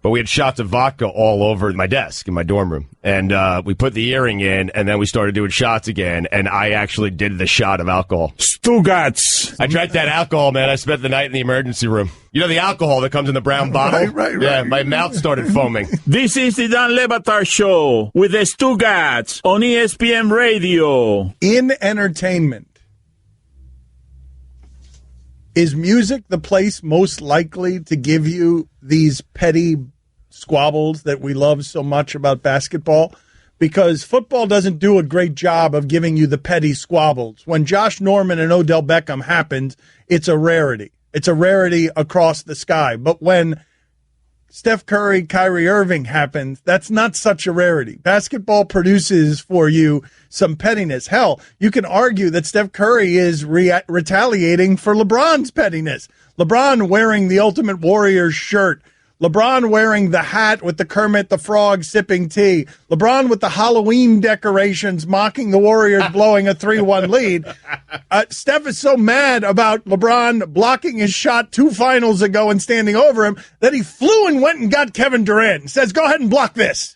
But we had shots of vodka all over my desk in my dorm room. And we put the earring in, and then we started doing shots again, and I actually did the shot of alcohol. Stugats. I drank that alcohol, man. I spent the night in the emergency room. You know the alcohol that comes in the brown bottle? Right. Yeah, my mouth started foaming. This is the Don Le Batard Show with the Stugats on ESPN Radio. In entertainment, is music the place most likely to give you these petty squabbles that we love so much about basketball? Because football doesn't do a great job of giving you the petty squabbles. When Josh Norman and Odell Beckham happens, it's a rarity. It's a rarity across the sky. But when Steph Curry, Kyrie Irving happens, that's not such a rarity. Basketball produces for you some pettiness. Hell, you can argue that Steph Curry is retaliating for LeBron's pettiness. LeBron wearing the Ultimate Warrior shirt. LeBron wearing the hat with the Kermit the Frog sipping tea. LeBron with the Halloween decorations mocking the Warriors blowing a 3-1 lead. Steph is so mad about LeBron blocking his shot 2 finals ago and standing over him that he flew and went and got Kevin Durant and says, go ahead and block this.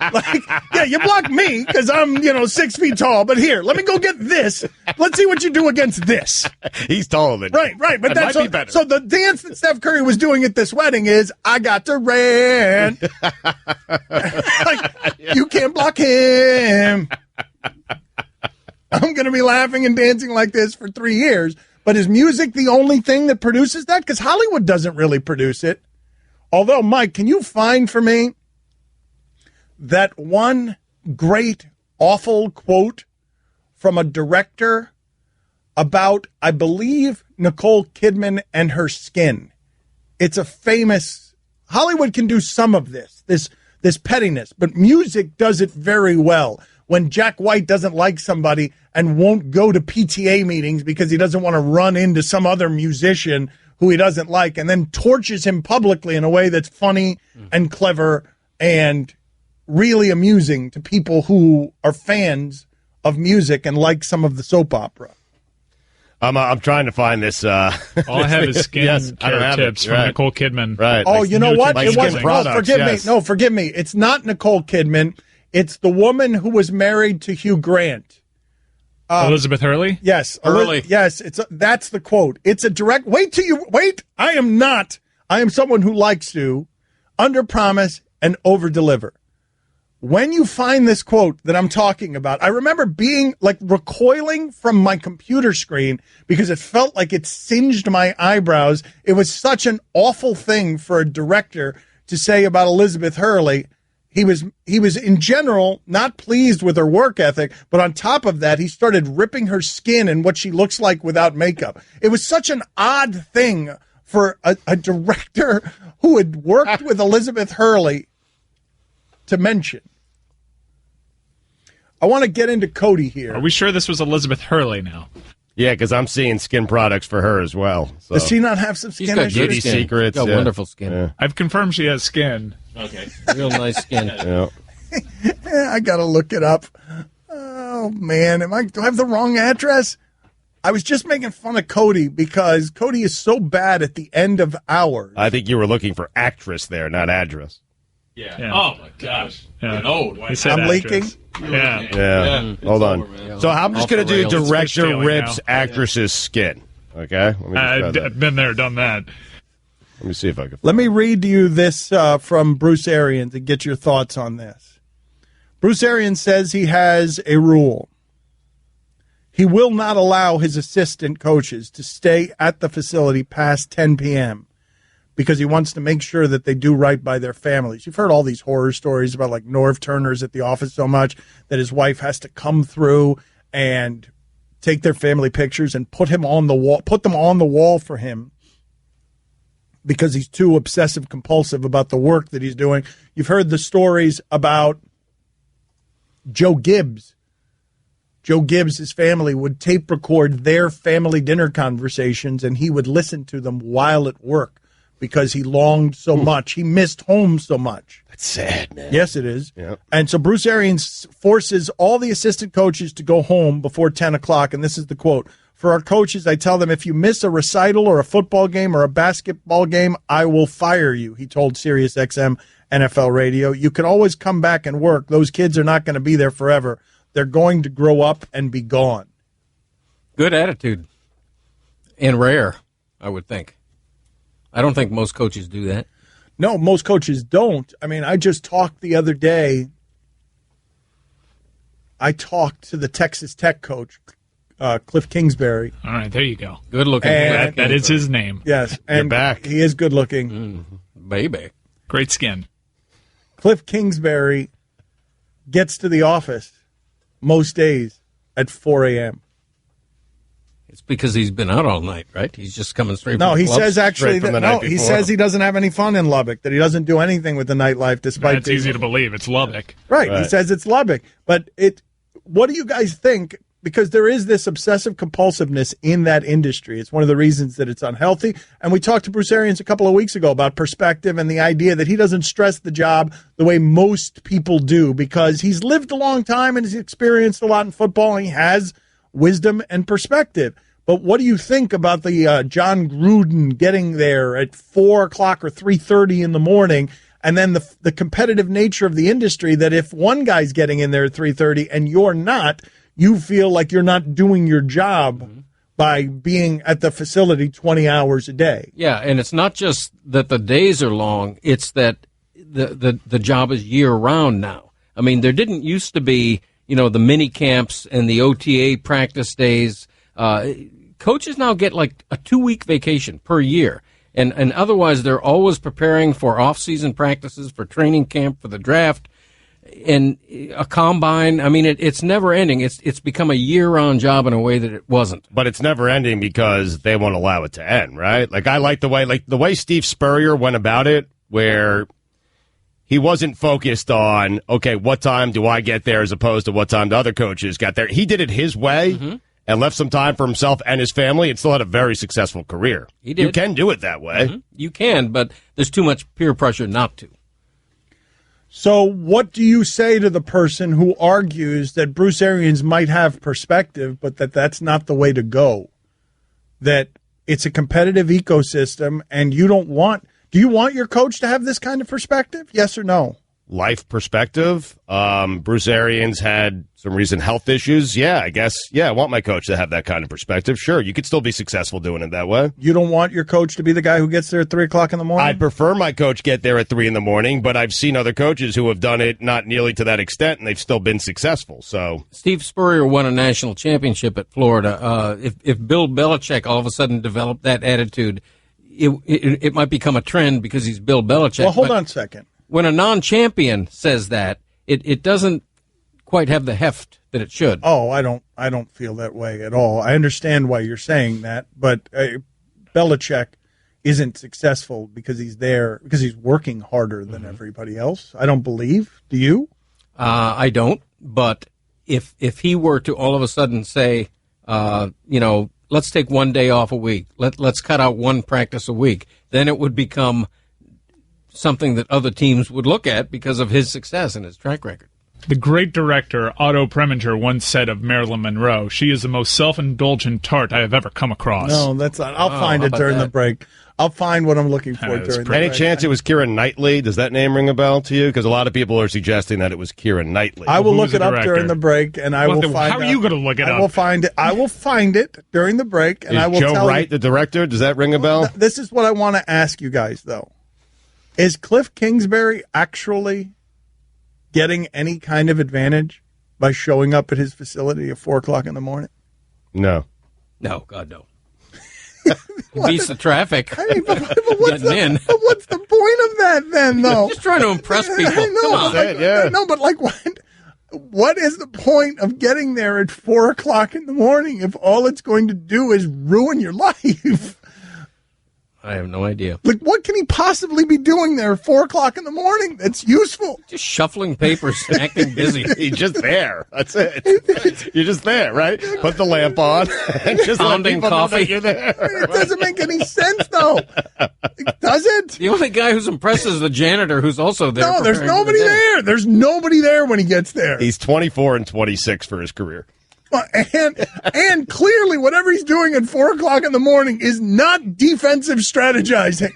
Like, yeah, you block me because I'm, 6 feet tall, but here, let me go get this. Let's see what you do against this. He's taller than you. Right. But that might be better. So the dance that Steph Curry was doing at this wedding is, I got Durant. Like, you can't block him. I'm going to be laughing and dancing like this for 3 years. But is music the only thing that produces that? Because Hollywood doesn't really produce it. Although, Mike, can you find for me that one great, awful quote from a director about, I believe, Nicole Kidman and her skin? It's a famous, Hollywood can do some of this pettiness, but music does it very well. When Jack White doesn't like somebody and won't go to PTA meetings because he doesn't want to run into some other musician who he doesn't like, and then torches him publicly in a way that's funny and clever and really amusing to people who are fans of music and like some of the soap opera. I'm trying to find this. All I have is skin care tips from Nicole Kidman. Right. Oh, you know what? It was. Products, forgive me. It's not Nicole Kidman. It's the woman who was married to Hugh Grant. Elizabeth Hurley? Yes. Hurley. Yes. That's the quote. It's a direct. Wait. I am someone who likes to underpromise and overdeliver. When you find this quote that I'm talking about, I remember being like recoiling from my computer screen because it felt like it singed my eyebrows. It was such an awful thing for a director to say about Elizabeth Hurley. He was in general not pleased with her work ethic, but on top of that, he started ripping her skin and what she looks like without makeup. It was such an odd thing for a director who had worked with Elizabeth Hurley to mention. I want to get into Cody here. Are we sure this was Elizabeth Hurley now? Yeah, because I'm seeing skin products for her as well. So. Does she not have some skin issues? Beauty secrets. She's got wonderful skin. Yeah. I've confirmed she has skin. Okay. Real nice skin. Yeah. I got to look it up. Oh, man. Do I have the wrong address? I was just making fun of Cody because Cody is so bad at the end of hours. I think you were looking for actress there, not address. Yeah. Oh, my gosh. Yeah. No. I'm leaking. Yeah. Hold on. So I'm just going to do director rips actress's skin. Okay? I've been there, done that. Let me see if I can. Let me read you this from Bruce Arians and get your thoughts on this. Bruce Arians says he has a rule. He will not allow his assistant coaches to stay at the facility past 10 p.m. because he wants to make sure that they do right by their families. You've heard all these horror stories about like Norv Turner's at the office so much that his wife has to come through and take their family pictures and put them on the wall for him because he's too obsessive compulsive about the work that he's doing. You've heard the stories about Joe Gibbs. Joe Gibbs, his family, would tape record their family dinner conversations, and he would listen to them while at work because he longed so much. He missed home so much. That's sad, man. Yes, it is. Yep. And so Bruce Arians forces all the assistant coaches to go home before 10 o'clock. And this is the quote. For our coaches, I tell them, if you miss a recital or a football game or a basketball game, I will fire you, he told Sirius XM NFL Radio. You can always come back and work. Those kids are not going to be there forever. They're going to grow up and be gone. Good attitude. And rare, I would think. I don't think most coaches do that. No, most coaches don't. I mean, I just talked the other day. I talked to the Texas Tech coach, Cliff Kingsbury. All right, there you go. Good looking. That is his name. Yes, and You're back. He is good looking. Baby. Great skin. Cliff Kingsbury gets to the office most days at 4 a.m. It's because he's been out all night, right? He's just coming straight No, from the he clubs? says actually Straight from that, the no, night he before. says he doesn't have any fun in Lubbock, that he doesn't do anything with the nightlife despite That's easy to believe. It's Lubbock. Right. He Right. says it's Lubbock. But what do you guys think? Because there is this obsessive compulsiveness in that industry. It's one of the reasons that it's unhealthy. And we talked to Bruce Arians a couple of weeks ago about perspective and the idea that he doesn't stress the job the way most people do because he's lived a long time and he's experienced a lot in football and he has wisdom and perspective. But what do you think about the John Gruden getting there at 4 o'clock or 3:30 in the morning, and then the competitive nature of the industry that if one guy's getting in there at 3:30 and you're not, you feel like you're not doing your job by being at the facility 20 hours a day. Yeah, and it's not just that the days are long, it's that the job is year-round now. I mean, there didn't used to be, the mini camps and the OTA practice days. Coaches now get like a 2-week vacation per year. And otherwise, they're always preparing for off-season practices, for training camp, for the draft, and a combine. I mean, it's never ending. It's become a year-round job in a way that it wasn't. But it's never ending because they won't allow it to end, right? Like I like the way Steve Spurrier went about it, where he wasn't focused on, okay, what time do I get there as opposed to what time the other coaches got there. He did it his way and left some time for himself and his family and still had a very successful career. He did. You can do it that way. You can, but there's too much peer pressure not to. So what do you say to the person who argues that Bruce Arians might have perspective, but that's not the way to go? That it's a competitive ecosystem, and do you want your coach to have this kind of perspective? Yes or no? Life perspective. Bruce Arians had some recent health issues. Yeah, I guess. Yeah, I want my coach to have that kind of perspective. Sure, you could still be successful doing it that way. You don't want your coach to be the guy who gets there at 3 o'clock in the morning? I'd prefer my coach get there at 3 in the morning, but I've seen other coaches who have done it not nearly to that extent, and they've still been successful. So Steve Spurrier won a national championship at Florida. If Bill Belichick all of a sudden developed that attitude, it might become a trend because he's Bill Belichick. Well, hold on a second. When a non-champion says that, it doesn't quite have the heft that it should. Oh, I don't feel that way at all. I understand why you're saying that, but Belichick isn't successful because he's working harder than everybody else. I don't believe. Do you? I don't. But if he were to all of a sudden say, let's take one day off a week, let's cut out one practice a week, then it would become something that other teams would look at because of his success and his track record. The great director Otto Preminger once said of Marilyn Monroe, "She is the most self-indulgent tart I have ever come across." No, that's not. I'll find it during the break. I'll find what I'm looking for during the break. Any chance it was Keira Knightley? Does that name ring a bell to you? Because a lot of people are suggesting that it was Keira Knightley. I will look it up during the break, and I will find out. How are you going to look it up? I will find it. I will find it during the break, and I will Joe tell Wright you. the director? Does that ring a bell? This is what I want to ask you guys, though. Is Cliff Kingsbury actually getting any kind of advantage by showing up at his facility at 4 o'clock in the morning? No. No, God, no. He beats the traffic. I mean, but what's the point of that then, though? Just trying to impress people. I know, Come on. No, but like what is the point of getting there at 4 o'clock in the morning if all it's going to do is ruin your life? I have no idea. Like, what can he possibly be doing there at 4 o'clock in the morning that's useful? Just shuffling papers, acting busy. He's just there. That's it. You're just there, right? Put the lamp on. And just pounding coffee. You're there. It doesn't make any sense, though. Does it? The only guy who's impressed is the janitor, who's also there. No, there's nobody there. There's nobody there when he gets there. He's 24 and 26 for his career. And clearly, whatever he's doing at 4 o'clock in the morning is not defensive strategizing.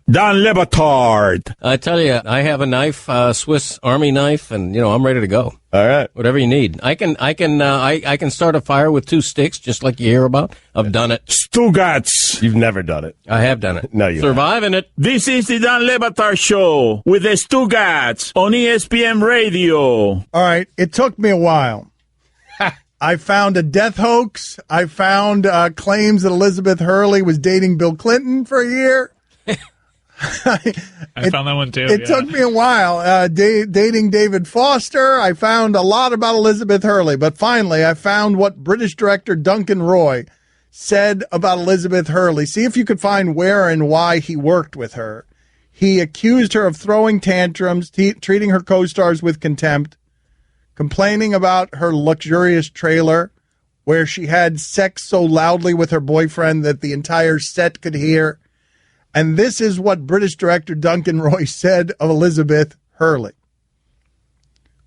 Don Le Batard. I tell you, I have a knife, Swiss Army knife, and I'm ready to go. All right, whatever you need. I can start a fire with 2 sticks, just like you hear about. I've done it. Stugats. You've never done it. I have done it. No, you surviving it. This is the Don Le Batard Show with the Stugats on ESPN Radio. All right, it took me a while. I found a death hoax. I found claims that Elizabeth Hurley was dating Bill Clinton for a year. I found that one too. It took me a while. Dating David Foster. I found a lot about Elizabeth Hurley, but finally I found what British director Duncan Roy said about Elizabeth Hurley. See if you could find where and why he worked with her. He accused her of throwing tantrums, treating her co-stars with contempt, complaining about her luxurious trailer where she had sex so loudly with her boyfriend that the entire set could hear. And this is what British director Duncan Roy said of Elizabeth Hurley.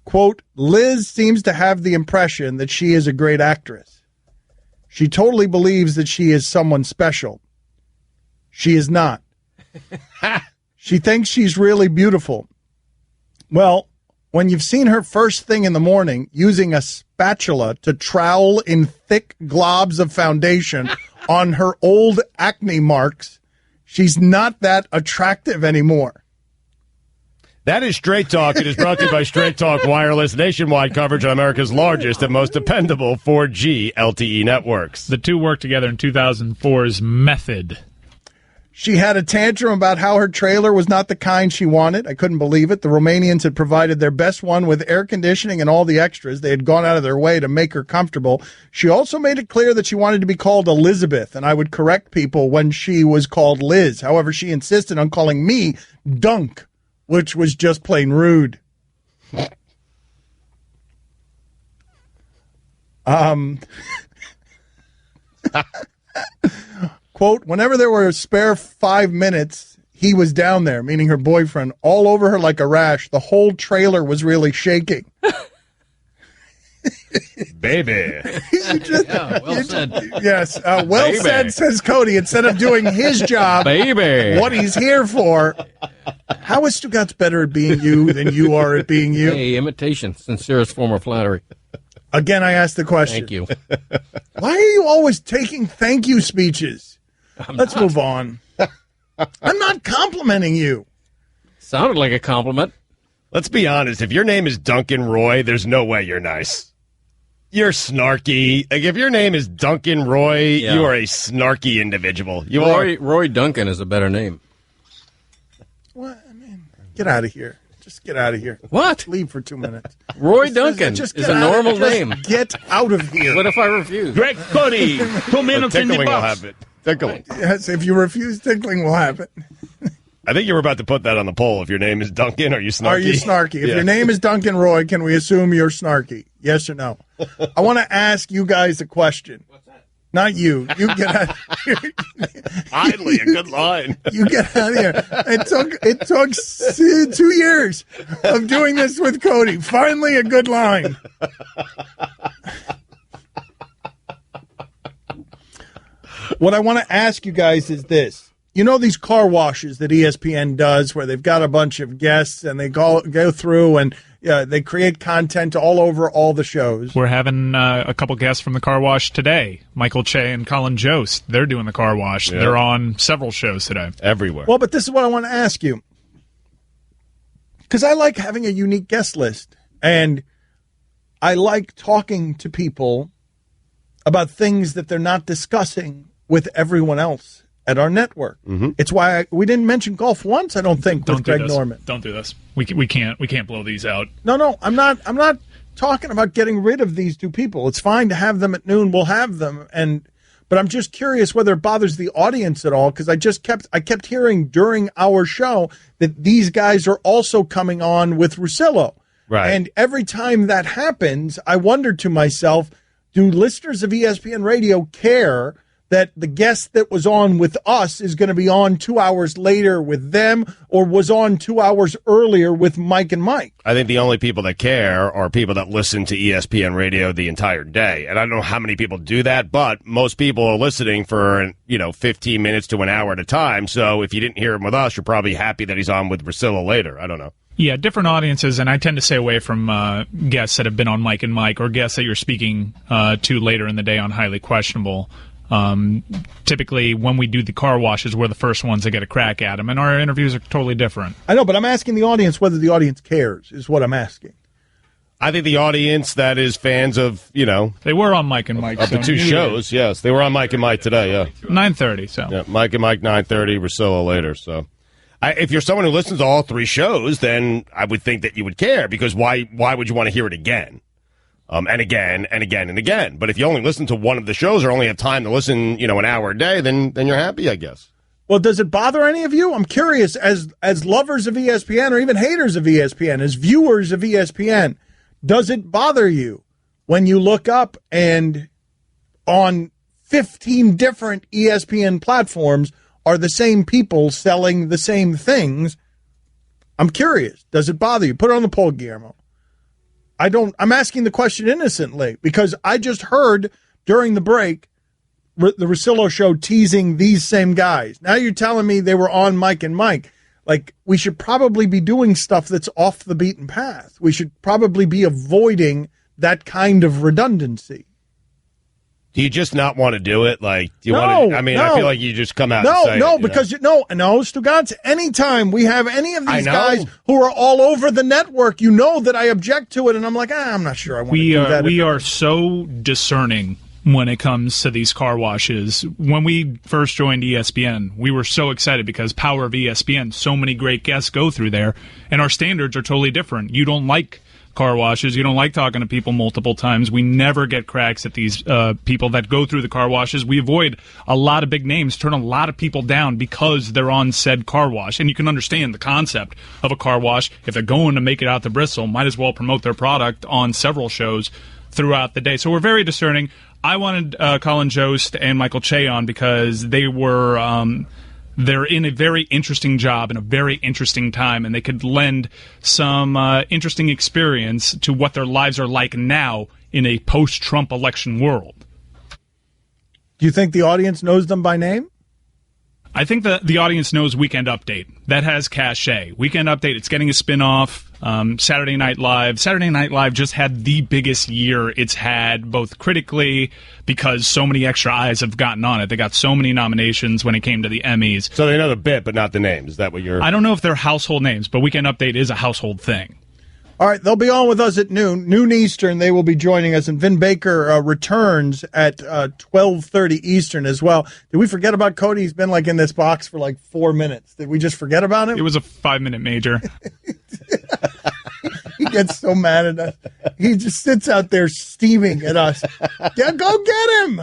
Quote, Liz seems to have the impression that she is a great actress. She totally believes that she is someone special. She is not. She thinks she's really beautiful. Well, when you've seen her first thing in the morning using a spatula to trowel in thick globs of foundation on her old acne marks, she's not that attractive anymore. That is Straight Talk. It is brought to you by Straight Talk Wireless, nationwide coverage on America's largest and most dependable 4G LTE networks. The two worked together in 2004's Method. She had a tantrum about how her trailer was not the kind she wanted. I couldn't believe it. The Romanians had provided their best one with air conditioning and all the extras. They had gone out of their way to make her comfortable. She also made it clear that she wanted to be called Elizabeth, and I would correct people when she was called Liz. However, she insisted on calling me Dunk, which was just plain rude. Quote, whenever there were a spare 5 minutes, he was down there, meaning her boyfriend, all over her like a rash. The whole trailer was really shaking. Baby. Well said. Yes, well said, says Cody, instead of doing his job, baby, what he's here for. How is Stugatz better at being you than you are at being you? Hey, imitation, sincerest form of flattery. Again, I asked the question. Thank you. Why are you always taking thank you speeches? Let's move on. I'm not complimenting you. Sounded like a compliment. Let's be honest. If your name is Duncan Roy, there's no way you're nice. You're snarky. Like, if your name is Duncan Roy, you are a snarky individual. Roy Duncan is a better name. What? I mean, get out of here. Just get out of here. What? Leave for 2 minutes. Roy Duncan is a normal name. Get out of here. What if I refuse? Greg Cody, 2 minutes in the Tickling will box. happen. Tickling. Yes, if you refuse, tickling will happen. I think you were about to put that on the poll. If your name is Duncan, are you snarky? Are you snarky? If your name is Duncan Roy, can we assume you're snarky? Yes or no? I want to ask you guys a question. What's that? Not you. You get out of here. Finally, a good line. You get out of here. It took 2 years of doing this with Cody. Finally, a good line. What I want to ask you guys is this. You know these car washes that ESPN does where they've got a bunch of guests and they go through and they create content all over all the shows. We're having a couple guests from the car wash today. Michael Che and Colin Jost. They're doing the car wash. Yeah. They're on several shows today. Everywhere. Well, but this is what I want to ask you. Because I like having a unique guest list. And I like talking to people about things that they're not discussing with everyone else at our network. Mm-hmm. It's why we didn't mention golf once, I don't think, with Greg Norman. Don't do this. We can't blow these out. No, I'm not talking about getting rid of these two people. It's fine to have them at noon. We'll have them. But I'm just curious whether it bothers the audience at all, because I kept hearing during our show that these guys are also coming on with Russillo. Right. And every time that happens, I wonder to myself, do listeners of ESPN Radio care that the guest that was on with us is going to be on 2 hours later with them, or was on 2 hours earlier with Mike and Mike? I think the only people that care are people that listen to ESPN Radio the entire day. And I don't know how many people do that, but most people are listening for, 15 minutes to an hour at a time. So if you didn't hear him with us, you're probably happy that he's on with Russillo later. I don't know. Yeah, different audiences, and I tend to stay away from guests that have been on Mike and Mike, or guests that you're speaking to later in the day on Highly Questionable. Typically, when we do the car washes, we're the first ones that get a crack at them, and our interviews are totally different. I know, but I'm asking the audience whether the audience cares, is what I'm asking. I think the audience that is fans of, They were on Mike and Mike. Of the two shows, yes. They were on Mike and Mike today, yeah. 9:30, so. Yeah, Mike and Mike, 9:30, Russillo later, so. If you're someone who listens to all three shows, then I would think that you would care, because why would you want to hear it again? And again, and again, and again. But if you only listen to one of the shows or only have time to listen, an hour a day, then you're happy, I guess. Well, does it bother any of you? I'm curious, as lovers of ESPN, or even haters of ESPN, as viewers of ESPN, does it bother you when you look up and on 15 different ESPN platforms are the same people selling the same things? I'm curious. Does it bother you? Put it on the poll, Guillermo. I'm asking the question innocently, because I just heard during the break the Russillo show teasing these same guys. Now you're telling me they were on Mike and Mike. Like, we should probably be doing stuff that's off the beaten path. We should probably be avoiding that kind of redundancy. Do you just not want to do it? Like, do you no, want to? I mean, no. I feel like you just come out. No, and say no, it, because Stugotz, anytime we have any of these guys who are all over the network, that I object to it, and I'm like, I'm not sure I want to do that. We are so discerning when it comes to these car washes. When we first joined ESPN, we were so excited because power of ESPN, so many great guests go through there, and our standards are totally different. You don't like car washes. You don't like talking to people multiple times. We never get cracks at these people that go through the car washes. We avoid a lot of big names, turn a lot of people down because they're on said car wash. And you can understand the concept of a car wash. If they're going to make it out to Bristol, might as well promote their product on several shows throughout the day. So we're very discerning. I wanted Colin Jost and Michael Che on because they were they're in a very interesting job in a very interesting time, and they could lend some interesting experience to what their lives are like now in a post-Trump election world. Do you think the audience knows them by name? I think the audience knows Weekend Update. That has cachet. Weekend Update, it's getting a spin-off. Saturday Night Live. Saturday Night Live just had the biggest year it's had, both critically, because so many extra eyes have gotten on it. They got so many nominations when it came to the Emmys. So they know the bit, but not the names. Is that what you're... I don't know if they're household names, but Weekend Update is a household thing. All right, they'll be on with us at noon Eastern. They will be joining us, and Vin Baker returns at 12:30 Eastern as well. Did we forget about Cody? He's been in this box for 4 minutes. Did we just forget about him? It was a 5-minute major. He gets so mad at us. He just sits out there steaming at us. Yeah, go get him.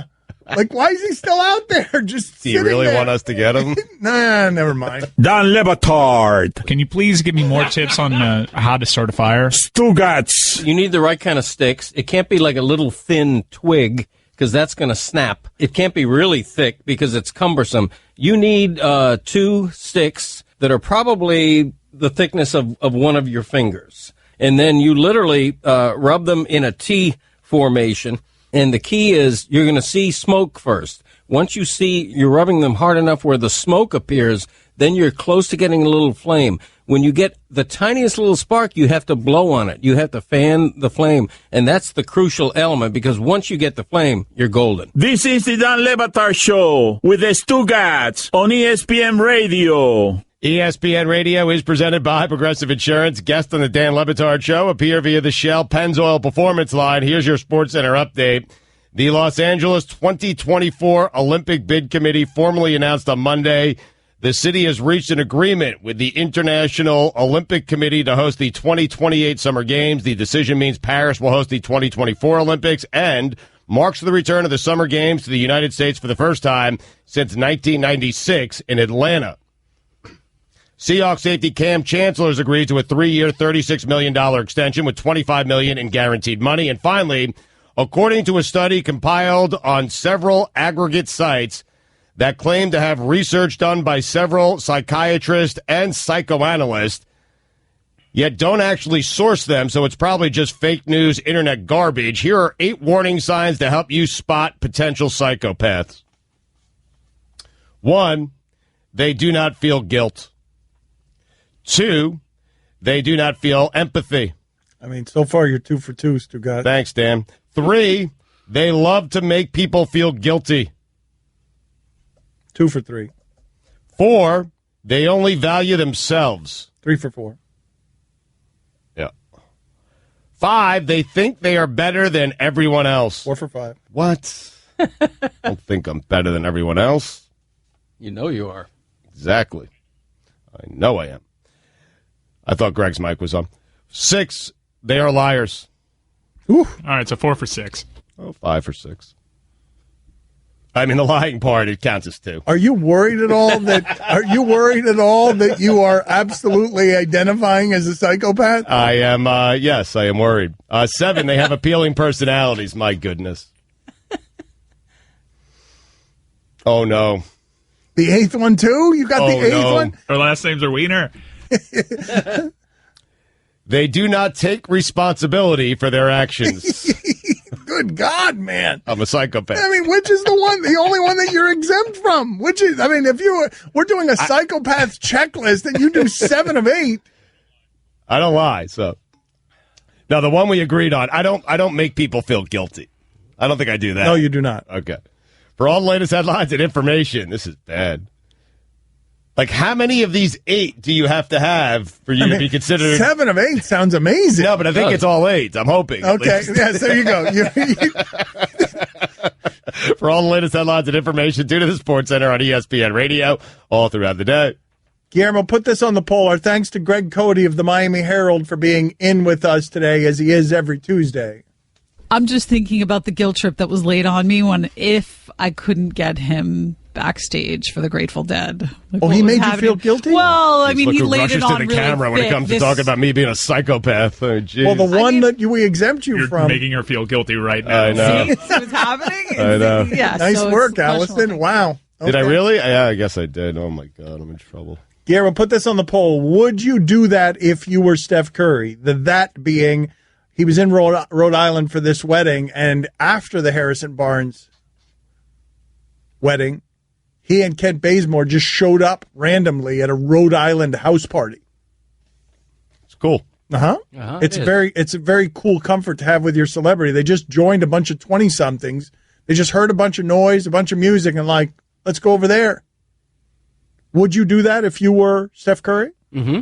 Why is he still out there? Just do you really there? Want us to get him? Nah, never mind. Dan Le Batard. Can you please give me more tips on how to start a fire? Stugotz. You need the right kind of sticks. It can't be like a little thin twig, because that's going to snap. It can't be really thick because it's cumbersome. You need 2 sticks that are probably the thickness of one of your fingers. And then you literally rub them in a T formation. And the key is you're going to see smoke first. Once you see you're rubbing them hard enough where the smoke appears, then you're close to getting a little flame. When you get the tiniest little spark, you have to blow on it. You have to fan the flame. And that's the crucial element, because once you get the flame, you're golden. This is the Dan Le Batard Show with the Stugotz on ESPN Radio. ESPN Radio is presented by Progressive Insurance. Guest on the Dan Le Batard Show appear via the Shell Pennzoil Performance Line. Here's your SportsCenter update. The Los Angeles 2024 Olympic Bid Committee formally announced on Monday the city has reached an agreement with the International Olympic Committee to host the 2028 Summer Games. The decision means Paris will host the 2024 Olympics, and marks the return of the Summer Games to the United States for the first time since 1996 in Atlanta. Seahawks safety Cam Chancellor has agreed to a 3-year, $36 million extension with $25 million in guaranteed money. And finally, according to a study compiled on several aggregate sites that claim to have research done by several psychiatrists and psychoanalysts, yet don't actually source them, so it's probably just fake news, internet garbage. Here are 8 warning signs to help you spot potential psychopaths. 1, they do not feel guilt. 2, they do not feel empathy. I mean, so far you're 2 for 2, Stugat. Thanks, Dan. 3, they love to make people feel guilty. 2 for 3. 4, they only value themselves. 3 for 4. Yeah. 5, they think they are better than everyone else. 4 for 5. What? I don't think I'm better than everyone else. You know you are. Exactly. I know I am. I thought Greg's mic was on. 6, they are liars. All right, so 4 for 6. Oh, 5 for 6. I mean, the lying part, it counts as 2. Are you worried at all that you are absolutely identifying as a psychopath? I am, yes, I am worried. 7, they have appealing personalities. My goodness. Oh, no. The 8th one, too? You got the 8th one? Our last names are Wiener. They do not take responsibility for their actions. Good God, man. I'm a psychopath. I mean, which is the only one that you're exempt from? Which is, I mean, if we're doing a psychopath checklist and you do 7 of 8. I don't lie, so. No, the one we agreed on, I don't make people feel guilty. I don't think I do that. No, you do not. Okay. For all the latest headlines and information, this is bad. Like, how many of these 8 do you have to have for you to be considered? 7 of 8 sounds amazing. No, but I think it's all 8. I'm hoping. Okay, yes, there you go. For all the latest headlines and information, tune to the Sports Center on ESPN Radio all throughout the day. Guillermo, put this on the poll. Our thanks to Greg Cody of the Miami Herald for being in with us today, as he is every Tuesday. I'm just thinking about the guilt trip that was laid on me if I couldn't get him backstage for the Grateful Dead. Like, he made you feel guilty? Well, I mean, he laid it on to the really camera when it comes to talking about me being a psychopath. Oh, well, the one that we exempt you You're from. making her feel guilty right now. I know. See what's happening? I know. Yeah, nice so work, Allison. Wow. Okay. Did I really? Yeah, I guess I did. Oh, my God. I'm in trouble. Guillermo, put this on the poll. Would you do that if you were Steph Curry? That being, he was in Rhode Island for this wedding, and after the Harrison Barnes wedding, he and Kent Bazemore just showed up randomly at a Rhode Island house party. It's cool. It's a very cool comfort to have with your celebrity. They just joined a bunch of 20-somethings. They just heard a bunch of noise, a bunch of music, and like, let's go over there. Would you do that if you were Steph Curry? Mm-hmm.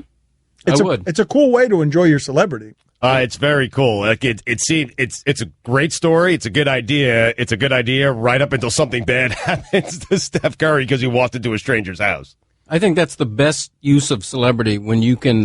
I would. It's a cool way to enjoy your celebrity. It's very cool. Like it's a great story. It's a good idea. It's a good idea right up until something bad happens to Steph Curry because he walked into a stranger's house. I think that's the best use of celebrity when you can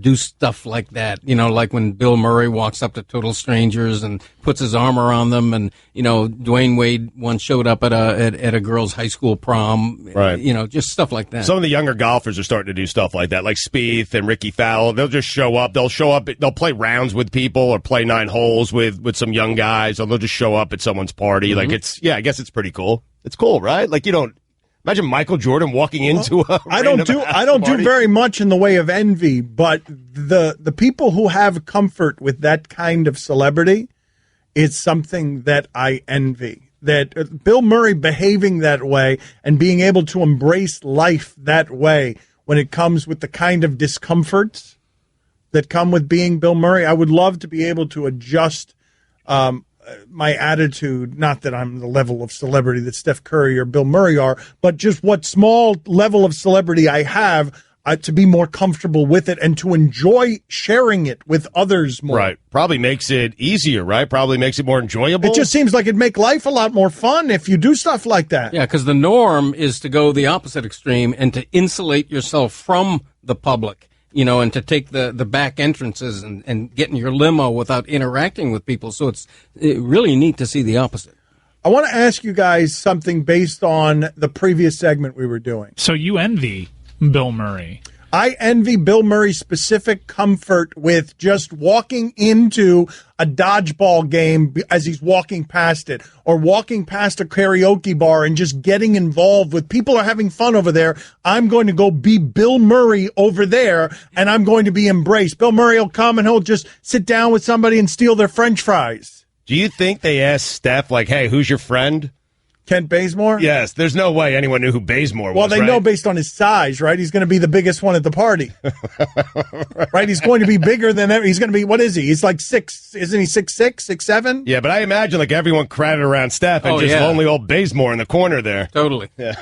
do stuff like that. You know, like when Bill Murray walks up to total strangers and puts his arm around them, and you know, Dwayne Wade once showed up at a girl's high school prom. Right. You know, just stuff like that. Some of the younger golfers are starting to do stuff like that, like Spieth and Ricky Fowler. They'll just show up. They'll play rounds with people or play 9 holes with some young guys, or they'll just show up at someone's party. Mm-hmm. Like I guess it's pretty cool. It's cool, right? Like you don't. Imagine Michael Jordan walking into a I don't do very much in the way of envy, but the people who have comfort with that kind of celebrity is something that I envy. That Bill Murray behaving that way and being able to embrace life that way when it comes with the kind of discomforts that come with being Bill Murray, I would love to be able to adjust my attitude, not that I'm the level of celebrity that Steph Curry or Bill Murray are, but just what small level of celebrity I have to be more comfortable with it and to enjoy sharing it with others more. Right. Probably makes it easier, right? Probably makes it more enjoyable. It just seems like it'd make life a lot more fun if you do stuff like that. Yeah, because the norm is to go the opposite extreme and to insulate yourself from the public and to take the back entrances and get in your limo without interacting with people. So it's really neat to see the opposite. I want to ask you guys something based on the previous segment we were doing. So you envy Bill Murray. I envy Bill Murray's specific comfort with just walking into a dodgeball game as he's walking past it, or walking past a karaoke bar and just getting involved with people are having fun over there. I'm going to go be Bill Murray over there, and I'm going to be embraced. Bill Murray will come and he'll just sit down with somebody and steal their French fries. Do you think they asked Steph, like, hey, who's your friend? Kent Bazemore? Yes, there's no way anyone knew who Bazemore was. Well, they right? know based on his size, right? He's going to be the biggest one at the party. Right? He's going to be bigger than ever. He's going to be, what is he? He's like 6, isn't he 6'6", 6'7"? Yeah, but I imagine like everyone crowded around Steph and lonely old Bazemore in the corner there. Totally. Yeah,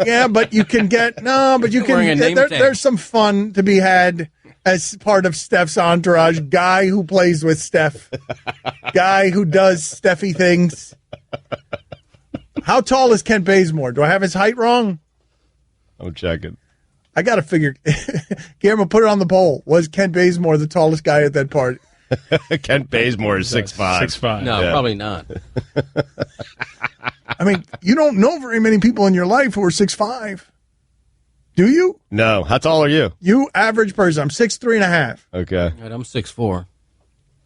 yeah, but you can get, there's some fun to be had as part of Steph's entourage. Guy who plays with Steph. Guy who does Steffi things. How tall is Kent Bazemore? Do I have his height wrong? I'm checking. I got to figure. Guillermo, put it on the poll. Was Kent Bazemore the tallest guy at that party? Kent Bazemore is 6'5". 6'5". No, probably not. I mean, you don't know very many people in your life who are 6'5". Do you? No. How tall are you? You average person. I'm 6'3.5". Okay. Right, I'm 6'4".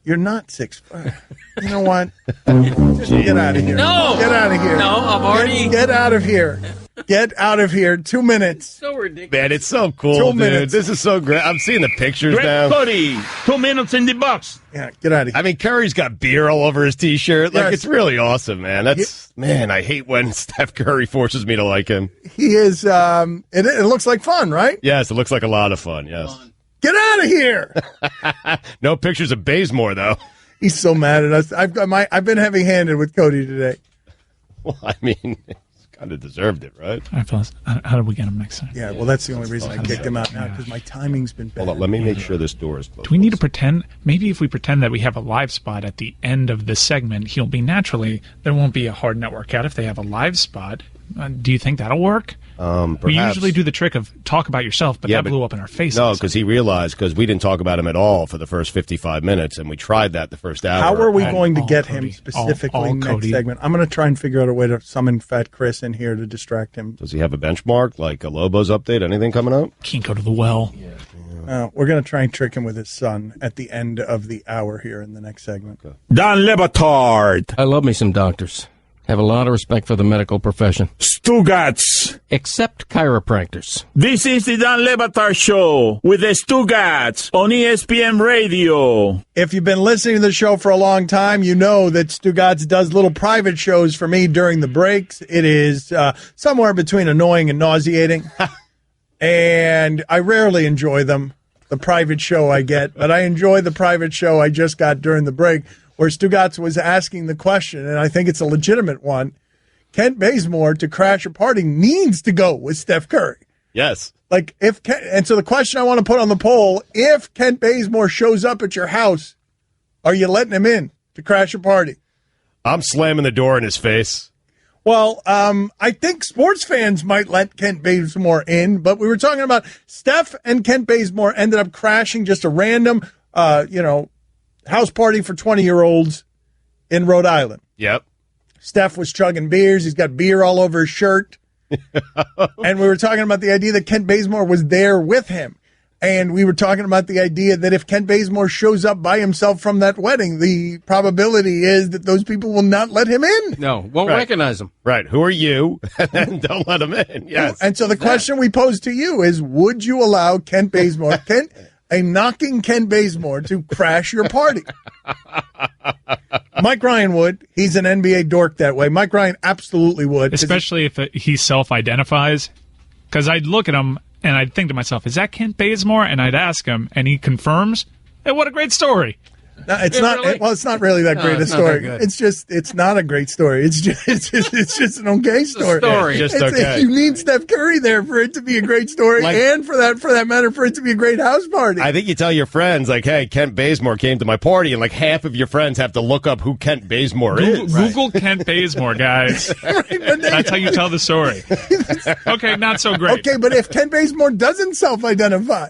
You're not 6'5". You know what? Just get out of here. No! Get out of here. No, I'm already... Get out of here. Get out of here. 2 minutes. So ridiculous. Man, it's so cool, 2 dude. minutes. This is so great. I'm seeing the pictures Greg now. Cody, 2 minutes in the box. Yeah, get out of here. I mean, Curry's got beer all over his T-shirt. Like, Yes. it's really awesome, man. Man, I hate when Steph Curry forces me to like him. He is, it looks like fun, right? Yes, it looks like a lot of fun, yes. Get out of here. No pictures of Bazemore, though. He's so mad at us. I've been heavy-handed with Cody today. Well, I mean, he's kind of deserved it, right? All right, fellas. How do we get him next time? Yeah, well, that's the only reason I kicked him out now, because my timing's been bad. Hold on, let me make sure this door is closed. Do we need to pretend? Maybe if we pretend that we have a live spot at the end of this segment, he'll be naturally. There won't be a hard network out if they have a live spot. Do you think that'll work? We usually do the trick of talk about yourself, but that blew up in our faces. No, because he realized, because we didn't talk about him at all for the first 55 minutes, and we tried that the first hour. How are we going to get him Cody. specifically All next Cody. segment? I'm going to try and figure out a way to summon Fat Chris in here to distract him. Does he have a benchmark, like a Lobos update? Anything coming up? Can't go to the well. We're going to try and trick him with his son at the end of the hour here in the next segment. Okay. Dan Le Batard. I love me some doctors. Have a lot of respect for the medical profession. Stugats. Except chiropractors. This is the Dan Le Batard Show with the Stugats on ESPN Radio. If you've been listening to the show for a long time, you know that Stugats does little private shows for me during the breaks. It is somewhere between annoying and nauseating. And I rarely enjoy them, the private show I get. But I enjoy the private show I just got during the break, where Stugats was asking the question, and I think it's a legitimate one. Kent Bazemore, to crash a party, needs to go with Steph Curry. Yes. Like, and so the question I want to put on the poll, if Kent Bazemore shows up at your house, are you letting him in to crash a party? I'm slamming the door in his face. Well, I think sports fans might let Kent Bazemore in, but we were talking about Steph and Kent Bazemore ended up crashing just a random, house party for 20-year-olds in Rhode Island. Yep. Steph was chugging beers. He's got beer all over his shirt. And we were talking about the idea that Kent Bazemore was there with him. And we were talking about the idea that if Kent Bazemore shows up by himself from that wedding, the probability is that those people will not let him in. No, won't recognize him. Right. Who are you? And don't let him in. Yes. And so the question we pose to you is, would you allow Kent Bazemore, a knocking Kent Bazemore, to crash your party? Mike Ryan would. He's an NBA dork that way. Mike Ryan absolutely would. Especially if he self-identifies. Because I'd look at him and I'd think to myself, is that Kent Bazemore? And I'd ask him, and he confirms. Hey, what a great story. No, it's not. Really? Well, it's not really that great a story. It's not a great story. It's just an okay story. You need Steph Curry there for it to be a great story, and for that matter, for it to be a great house party. I think you tell your friends, like, hey, Kent Bazemore came to my party, and like half of your friends have to look up who Kent Bazemore is. Google Kent Bazemore, guys. That's how you tell the story. Okay, not so great. Okay, but if Kent Bazemore doesn't self-identify,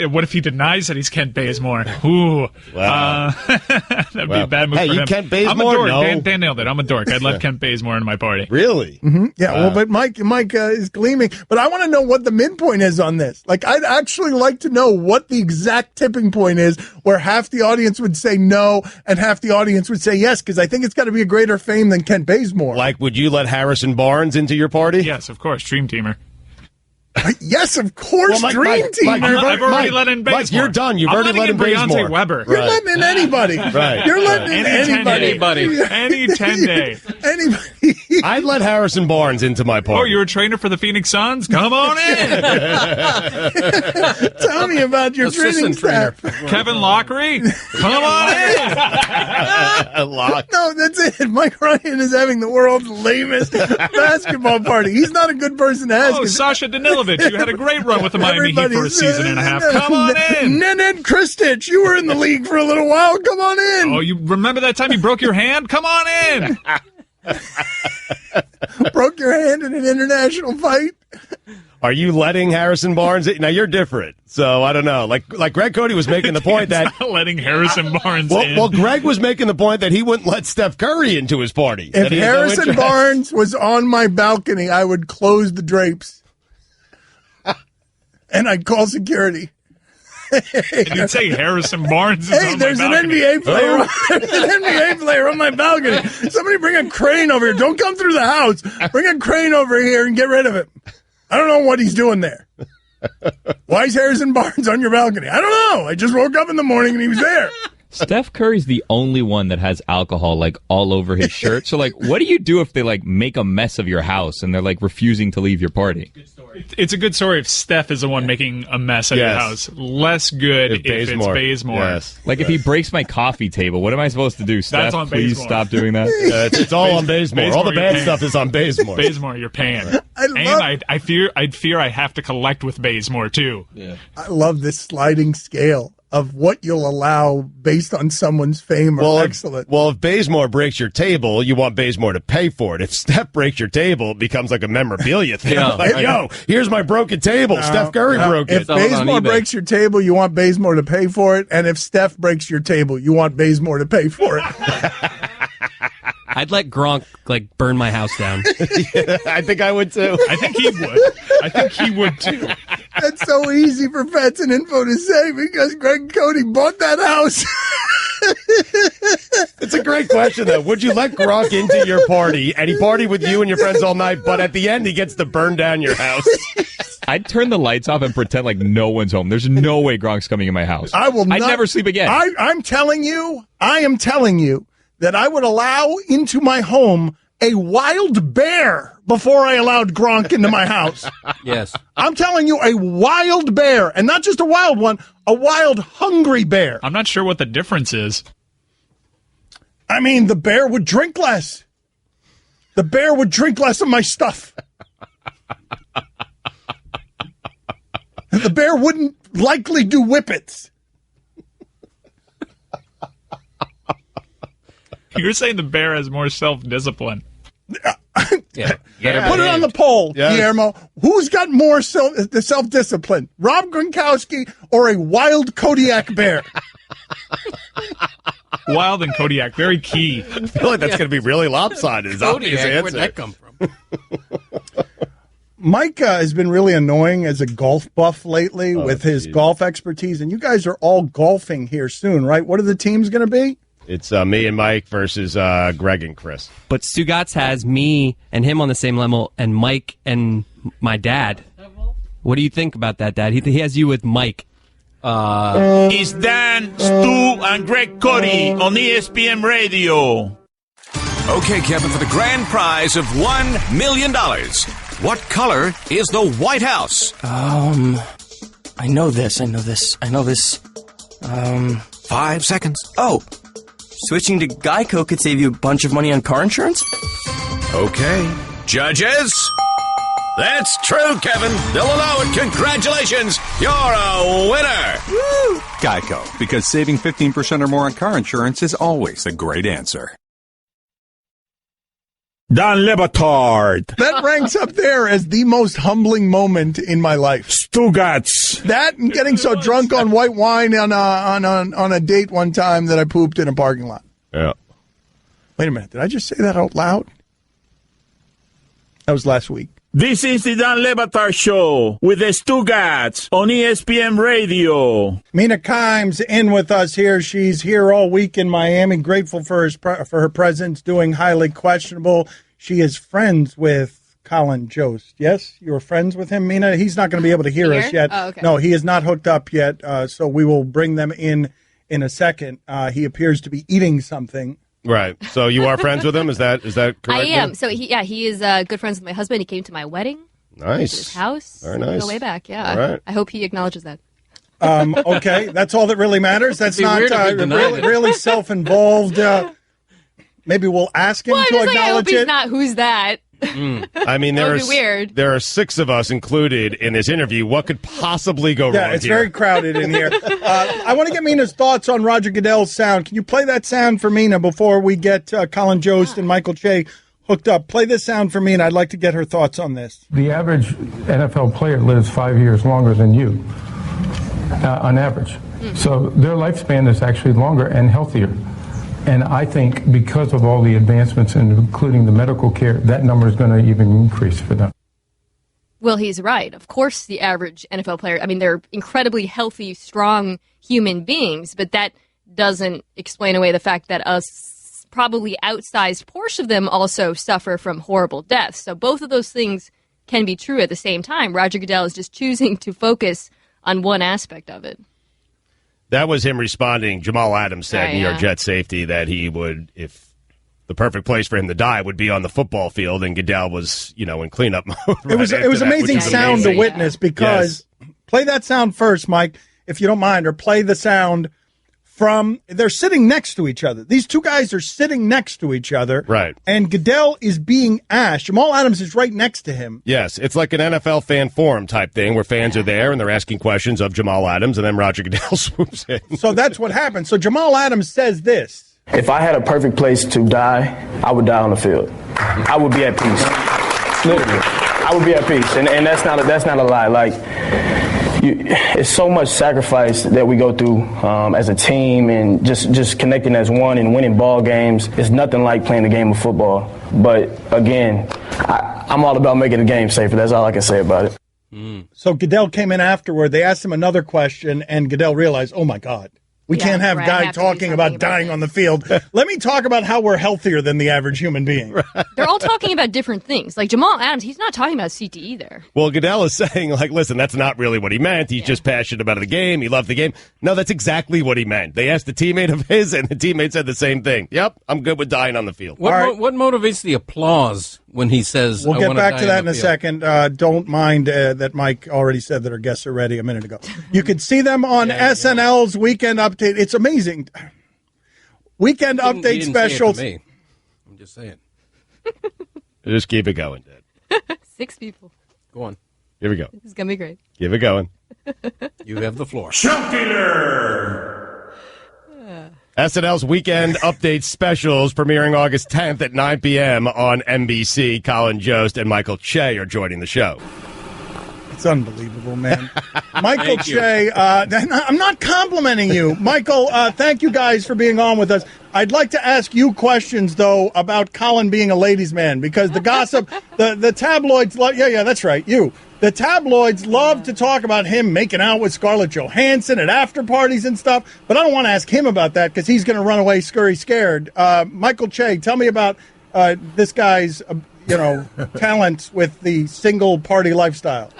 What if he denies that he's Kent Bazemore? Ooh, wow. That'd be a bad move. Hey, for you him. Kent Bazemore? I'm a dork. No. Dan nailed it. I'm a dork. I'd let Kent Bazemore into my party. Really? Mm-hmm. Yeah. Well, but Mike is gleaming. But I want to know what the midpoint is on this. Like, I'd actually like to know what the exact tipping point is, where half the audience would say no and half the audience would say yes, because I think it's got to be a greater fame than Kent Bazemore. Like, would you let Harrison Barnes into your party? Yes, of course. Dream Teamer. Yes, of course, Dream Team. I've already let in Bazemore. Mike, you're done. You've already let in Beyonce Bazemore. Weber. You're letting in anybody. Right. You're letting in anybody. Any 10 day. Anybody. I'd let Harrison Barnes into my party. Oh, you're a trainer for the Phoenix Suns? Come on in. Tell me about your training staff. Kevin Lockery? Come on in. No, that's it. Mike Ryan is having the world's lamest basketball party. He's not a good person to ask. Oh, Sasha Danilovic. You had a great run with the Miami Heat for a season and a half. Come on in. Nenad Kristich, you were in the league for a little while. Come on in. Oh, you remember that time you broke your hand? Come on in. Broke your hand in an international fight? Are you letting Harrison Barnes in? Now, you're different, so I don't know. Like Greg Cody was making the point that... not letting Harrison Barnes in. Well, Greg was making the point that he wouldn't let Steph Curry into his party. If Harrison Barnes was on my balcony, I would close the drapes. And I'd call security. And you'd say Harrison Barnes is on there's my an balcony. NBA player. There's an NBA player on my balcony. Somebody bring a crane over here. Don't come through the house. Bring a crane over here and get rid of it. I don't know what he's doing there. Why is Harrison Barnes on your balcony? I don't know. I just woke up in the morning and he was there. Steph Curry's the only one that has alcohol like all over his shirt. So like, what do you do if they like make a mess of your house and they're like refusing to leave your party? It's a good story if Steph is the one making a mess of your house. Less good if it's Bazemore. Yes. Like if he breaks my coffee table, what am I supposed to do? Steph, on please Bazemore. stop doing that. It's all on Bazemore. All the bad stuff is on Bazemore. Bazemore, you're paying. I'd fear I have to collect with Bazemore too. Yeah. I love this sliding scale of what you'll allow based on someone's fame or excellence. Well, if Bazemore breaks your table, you want Bazemore to pay for it. If Steph breaks your table, it becomes like a memorabilia thing. Yo, here's my broken table. Steph Curry broke it. If Bazemore breaks your table, you want Bazemore to pay for it. And if Steph breaks your table, you want Bazemore to pay for it. I'd let Gronk burn my house down. Yeah, I think I would too. I think he would. I think he would too. That's so easy for Fats and Info to say because Greg Cody bought that house. It's a great question, though. Would you let Gronk into your party and he party with you and your friends all night, but at the end he gets to burn down your house? I'd turn the lights off and pretend like no one's home. There's no way Gronk's coming in my house. I'd never sleep again. I am telling you that I would allow into my home a wild bear before I allowed Gronk into my house. Yes. I'm telling you, a wild bear, and not just a wild one, a wild, hungry bear. I'm not sure what the difference is. I mean, the bear would drink less. The bear would drink less of my stuff. The bear wouldn't likely do whippets. You're saying the bear has more self-discipline. Yeah. Put it on the poll, Guillermo. Who's got more self-discipline, Rob Gronkowski or a wild Kodiak bear? Wild and Kodiak, very key. I feel like that's going to be really lopsided. Is obvious answer. Where'd that come from? Mike has been really annoying as a golf buff lately with his golf expertise, and you guys are all golfing here soon, right? What are the teams going to be? It's me and Mike versus Greg and Chris. But Stugatz has me and him on the same level, and Mike and my dad. What do you think about that, Dad? He has you with Mike. It's Dan, Stu, and Greg Cody on ESPN Radio. Okay, Kevin, for the grand prize of $1 million, what color is the White House? I know this. 5 seconds. Oh, switching to Geico could save you a bunch of money on car insurance? Okay. Judges? That's true, Kevin. They'll allow it. Congratulations. You're a winner. Woo! Geico, because saving 15% or more on car insurance is always a great answer. Dan Le Batard. That ranks up there as the most humbling moment in my life. Stugats. That and getting so drunk on white wine on a date one time that I pooped in a parking lot. Yeah. Wait a minute. Did I just say that out loud? That was last week. This is the Dan Le Batard Show with the Stugats on ESPN Radio. Mina Kimes in with us here. She's here all week in Miami. Grateful for her presence, doing highly questionable. She is friends with Colin Jost. Yes, you were friends with him, Mina? He's not going to be able to hear us yet. Oh, okay. No, he is not hooked up yet, so we will bring them in a second. He appears to be eating something. Right. So you are friends with him? Is that correct? I am. So he is good friends with my husband. He came to my wedding. Nice. To his house. Very nice. Go way back. Yeah. All right. I hope he acknowledges that. Okay, that's all that really matters. That's not really self-involved. Maybe we'll ask him to acknowledge I hope it. he's not. Who's that? I mean, That would be weird. There are 6 of us included in this interview. What could possibly go wrong Yeah, it's here? very crowded in here. I want to get Mina's thoughts on Roger Goodell's sound. Can you play that sound for Mina before we get Colin Jost and Michael Che hooked up? Play this sound for Mina. I'd like to get her thoughts on this. The average NFL player lives 5 years longer than you, on average. So their lifespan is actually longer and healthier. And I think because of all the advancements, including the medical care, that number is going to even increase for them. Well, he's right. Of course, the average NFL player, I mean, they're incredibly healthy, strong human beings, but that doesn't explain away the fact that a probably outsized portion of them also suffer from horrible deaths. So both of those things can be true at the same time. Roger Goodell is just choosing to focus on one aspect of it. That was him responding. Jamal Adams said, New York Jets safety, that he would, if the perfect place for him to die would be on the football field, and Goodell was, in cleanup mode. It was amazing sound to witness because play that sound first, Mike, if you don't mind, or play the sound from, they're sitting next to each other. These two guys are sitting next to each other. Right. And Goodell is being asked. Jamal Adams is right next to him. Yes, it's like an NFL fan forum type thing where fans are there and they're asking questions of Jamal Adams, and then Roger Goodell swoops in. So that's what happened. So Jamal Adams says this. If I had a perfect place to die, I would die on the field. I would be at peace. Literally. I would be at peace. And that's not a lie. Like, it's so much sacrifice that we go through as a team, and just connecting as one and winning ball games. It's nothing like playing the game of football. But again, I'm all about making the game safer. That's all I can say about it. So Goodell came in afterward. They asked him another question, and Goodell realized, oh, my God. We can't have a guy talking about dying on the field. Let me talk about how we're healthier than the average human being. They're all talking about different things. Like Jamal Adams, he's not talking about CTE there. Well, Goodell is saying, listen, that's not really what he meant. He's just passionate about the game. He loved the game. No, that's exactly what he meant. They asked a teammate of his, and the teammate said the same thing. Yep, I'm good with dying on the field. What motivates the applause when he says, we'll get back to that in a second. Don't mind that Mike already said that our guests are ready a minute ago. You could see them on SNL's Weekend Update. It's amazing. Weekend Update specials. Say it to me. I'm just saying. Just keep it going, Dad. 6 people. Go on. Here we go. This is going to be great. Keep it going. You have the floor. SNL's Weekend Update specials premiering August 10th at 9 p.m. on NBC. Colin Jost and Michael Che are joining the show. It's unbelievable, man. Michael Che, I'm not complimenting you. Michael, thank you guys for being on with us. I'd like to ask you questions, though, about Colin being a ladies' man, because the gossip, the tabloids, that's right, you. The tabloids love to talk about him making out with Scarlett Johansson at after parties and stuff, but I don't want to ask him about that because he's going to run away scurry scared. Michael Che, tell me about this guy's, talent with the single party lifestyle.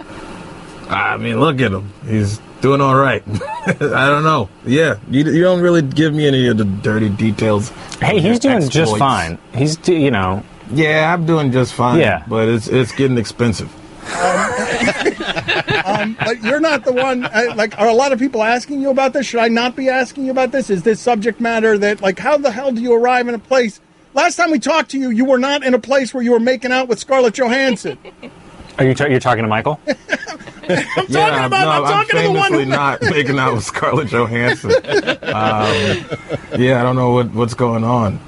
I mean, look at him. He's doing all right. I don't know. Yeah, you don't really give me any of the dirty details. Hey, he's doing just fine. He's, Yeah, I'm doing just fine. Yeah. But it's getting expensive. But you're not the one, are a lot of people asking you about this? Should I not be asking you about this? Is this subject matter that, how the hell do you arrive in a place? Last time we talked to you, you were not in a place where you were making out with Scarlett Johansson. Are you're talking to Michael? I'm talking to the one who... not making out with Scarlett Johansson. I don't know what's going on.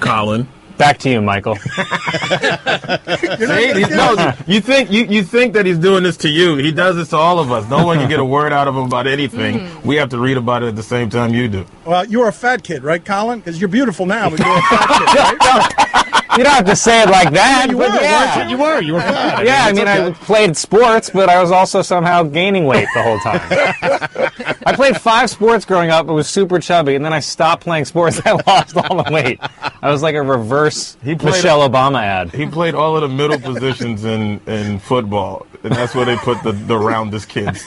Colin, Back to you, Michael. You think that he's doing this to you. He does this to all of us. No one can get a word out of him about anything. We have to read about it at the same time you do. Well, you're a fat kid, right, Colin? Because you're beautiful now, but you're a fat kid, right? You don't have to say it like that. You but were, yeah. You were fat. Yeah, I played sports, but I was also somehow gaining weight the whole time. I played 5 sports growing up. I was super chubby, and then I stopped playing sports. I lost all the weight. I was like a reverse Michelle Obama ad. He played all of the middle positions in football, and that's where they put the roundest kids.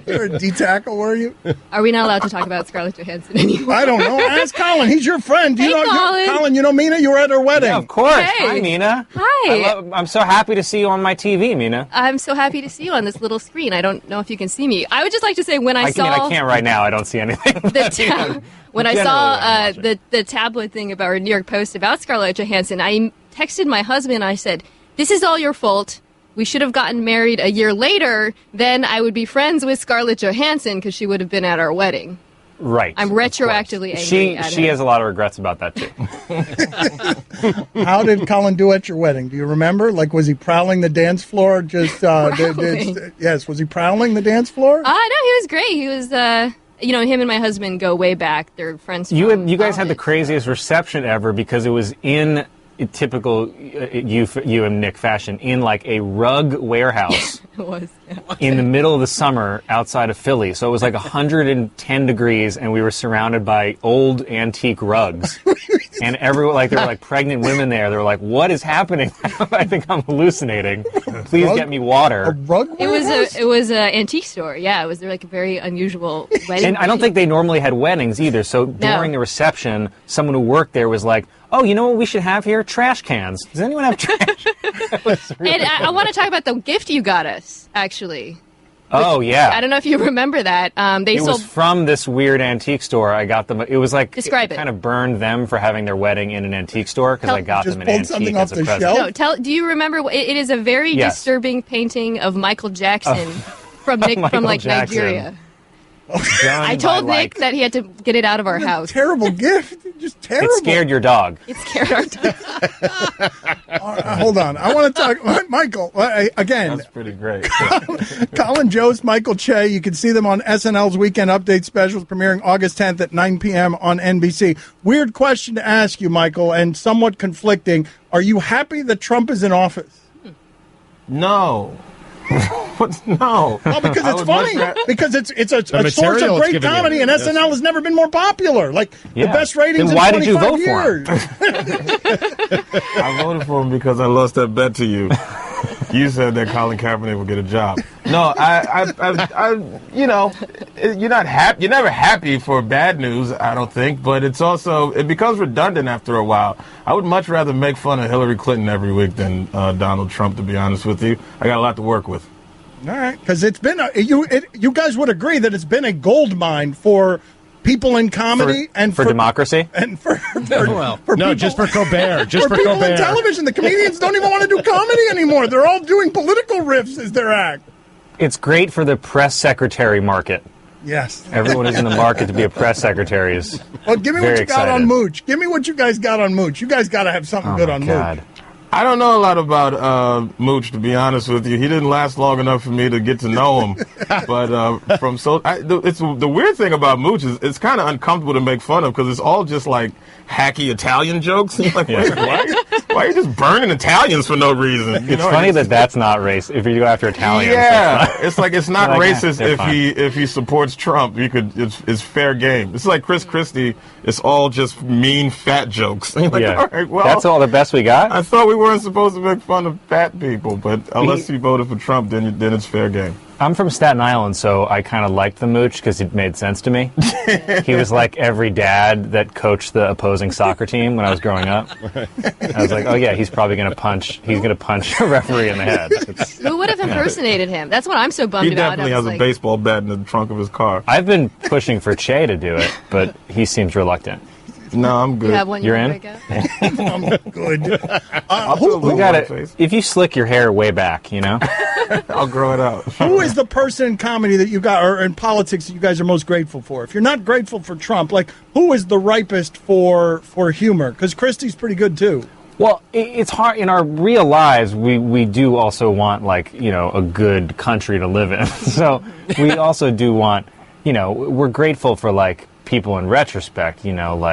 You're a D-tackle, were you? Are we not allowed to talk about Scarlett Johansson anymore? I don't know. Ask Colin. He's your friend. Do you know Colin. Colin, you know Mina? You were at her wedding. Yeah, of course. Hey. Hi, Mina. Hi. I'm so happy to see you on my TV, Mina. I'm so happy to see you on this little screen. I don't know if you can see me. I would just like to say when I saw... I can't right now. I don't see anything. When I saw the tabloid thing about, or New York Post about Scarlett Johansson, I texted my husband. I said, "This is all your fault. We should have gotten married a year later. Then I would be friends with Scarlett Johansson because she would have been at our wedding." Right. I'm retroactively angry at She him. has a lot of regrets about that, too. How did Colin do at your wedding? Do you remember? Like, was he prowling the dance floor? Yes, was he prowling the dance floor? No, he was great. He was, him and my husband go way back. They're friends. You guys had the craziest reception ever because it was in typical you and Nick fashion in like a rug warehouse. It was. Yeah. In the middle of the summer outside of Philly. So it was like 110 degrees and we were surrounded by old antique rugs. And everyone, there were pregnant women there. They were like, "What is happening?" I think I'm hallucinating. Please get me water. A rug warehouse? It was an antique store. Yeah, it was a very unusual wedding. And I don't think they normally had weddings either. So during the reception, someone who worked there was like, "Oh, you know what we should have here? Trash cans. Does anyone have trash?" And I want to talk about the gift you got us, actually. Oh, yeah. I don't know if you remember that. It was from this weird antique store. I got them. It was like Describe it. Kind of burned them for having their wedding in an antique store because I got them an antique as a present. No, do you remember? It is a very disturbing painting of Michael Jackson from Nigeria. I told Nick that he had to get it out of our house. Terrible gift. Just terrible. It scared your dog. It scared our dog. Hold on. I want to talk. Michael, again. That's pretty great. Colin Jost, Michael Che. You can see them on SNL's Weekend Update specials premiering August 10th at 9 p.m. on NBC. Weird question to ask you, Michael, and somewhat conflicting. Are you happy that Trump is in office? No. No. Well, because it's funny. Because it's a source of great comedy, and SNL has never been more popular. The best ratings then why in 25 did you vote years. For him? I voted for him because I lost that bet to you. You said that Colin Kaepernick would get a job. No, you're not happy. You're never happy for bad news, I don't think. But it becomes redundant after a while. I would much rather make fun of Hillary Clinton every week than Donald Trump, to be honest with you. I got a lot to work with. All right, because it's been you guys would agree that it's been a gold mine for people in comedy and for democracy and for no, just for Colbert, just for people Colbert. in television. The comedians don't even want to do comedy anymore. They're all doing political riffs as their act. It's great for the press secretary market. Yes, everyone is in the market to be a press secretary. Well, give me what you got on Mooch. Give me what you guys got on Mooch. You guys got to have something good on Mooch. I don't know a lot about Mooch, to be honest with you. He didn't last long enough for me to get to know him. But it's the weird thing about Mooch is it's kind of uncomfortable to make fun of because it's all just like hacky Italian jokes. You're like, wait, why are you just burning Italians for no reason? It's funny that's not racist if you go after Italians. Yeah, it's not racist if he supports Trump. It's fair game. It's like Chris Christie. It's all just mean fat jokes. All right, well, that's all the best we got. I thought we weren't supposed to make fun of fat people, but unless you voted for Trump, then it's fair game. I'm from Staten Island, so I kind of liked the Mooch because it made sense to me. He was like every dad that coached the opposing soccer team when I was growing up. I was like, oh yeah, he's probably going to punch a referee in the head. Who would have impersonated him? That's what I'm so bummed He about. definitely has a baseball bat in the trunk of his car. I've been pushing for Che to do it, but he seems reluctant. No, I'm good. You have one. You're in. I'm good. We got it. If you slick your hair way back, I'll grow it out. Who is the person in comedy that you got, or in politics, that you guys are most grateful for? If you're not grateful for Trump, like, who is the ripest for humor? Because Christie's pretty good too. Well, it's hard. In our real lives, we do also want, a good country to live in. So we also do want, we're grateful for, people in retrospect, OJ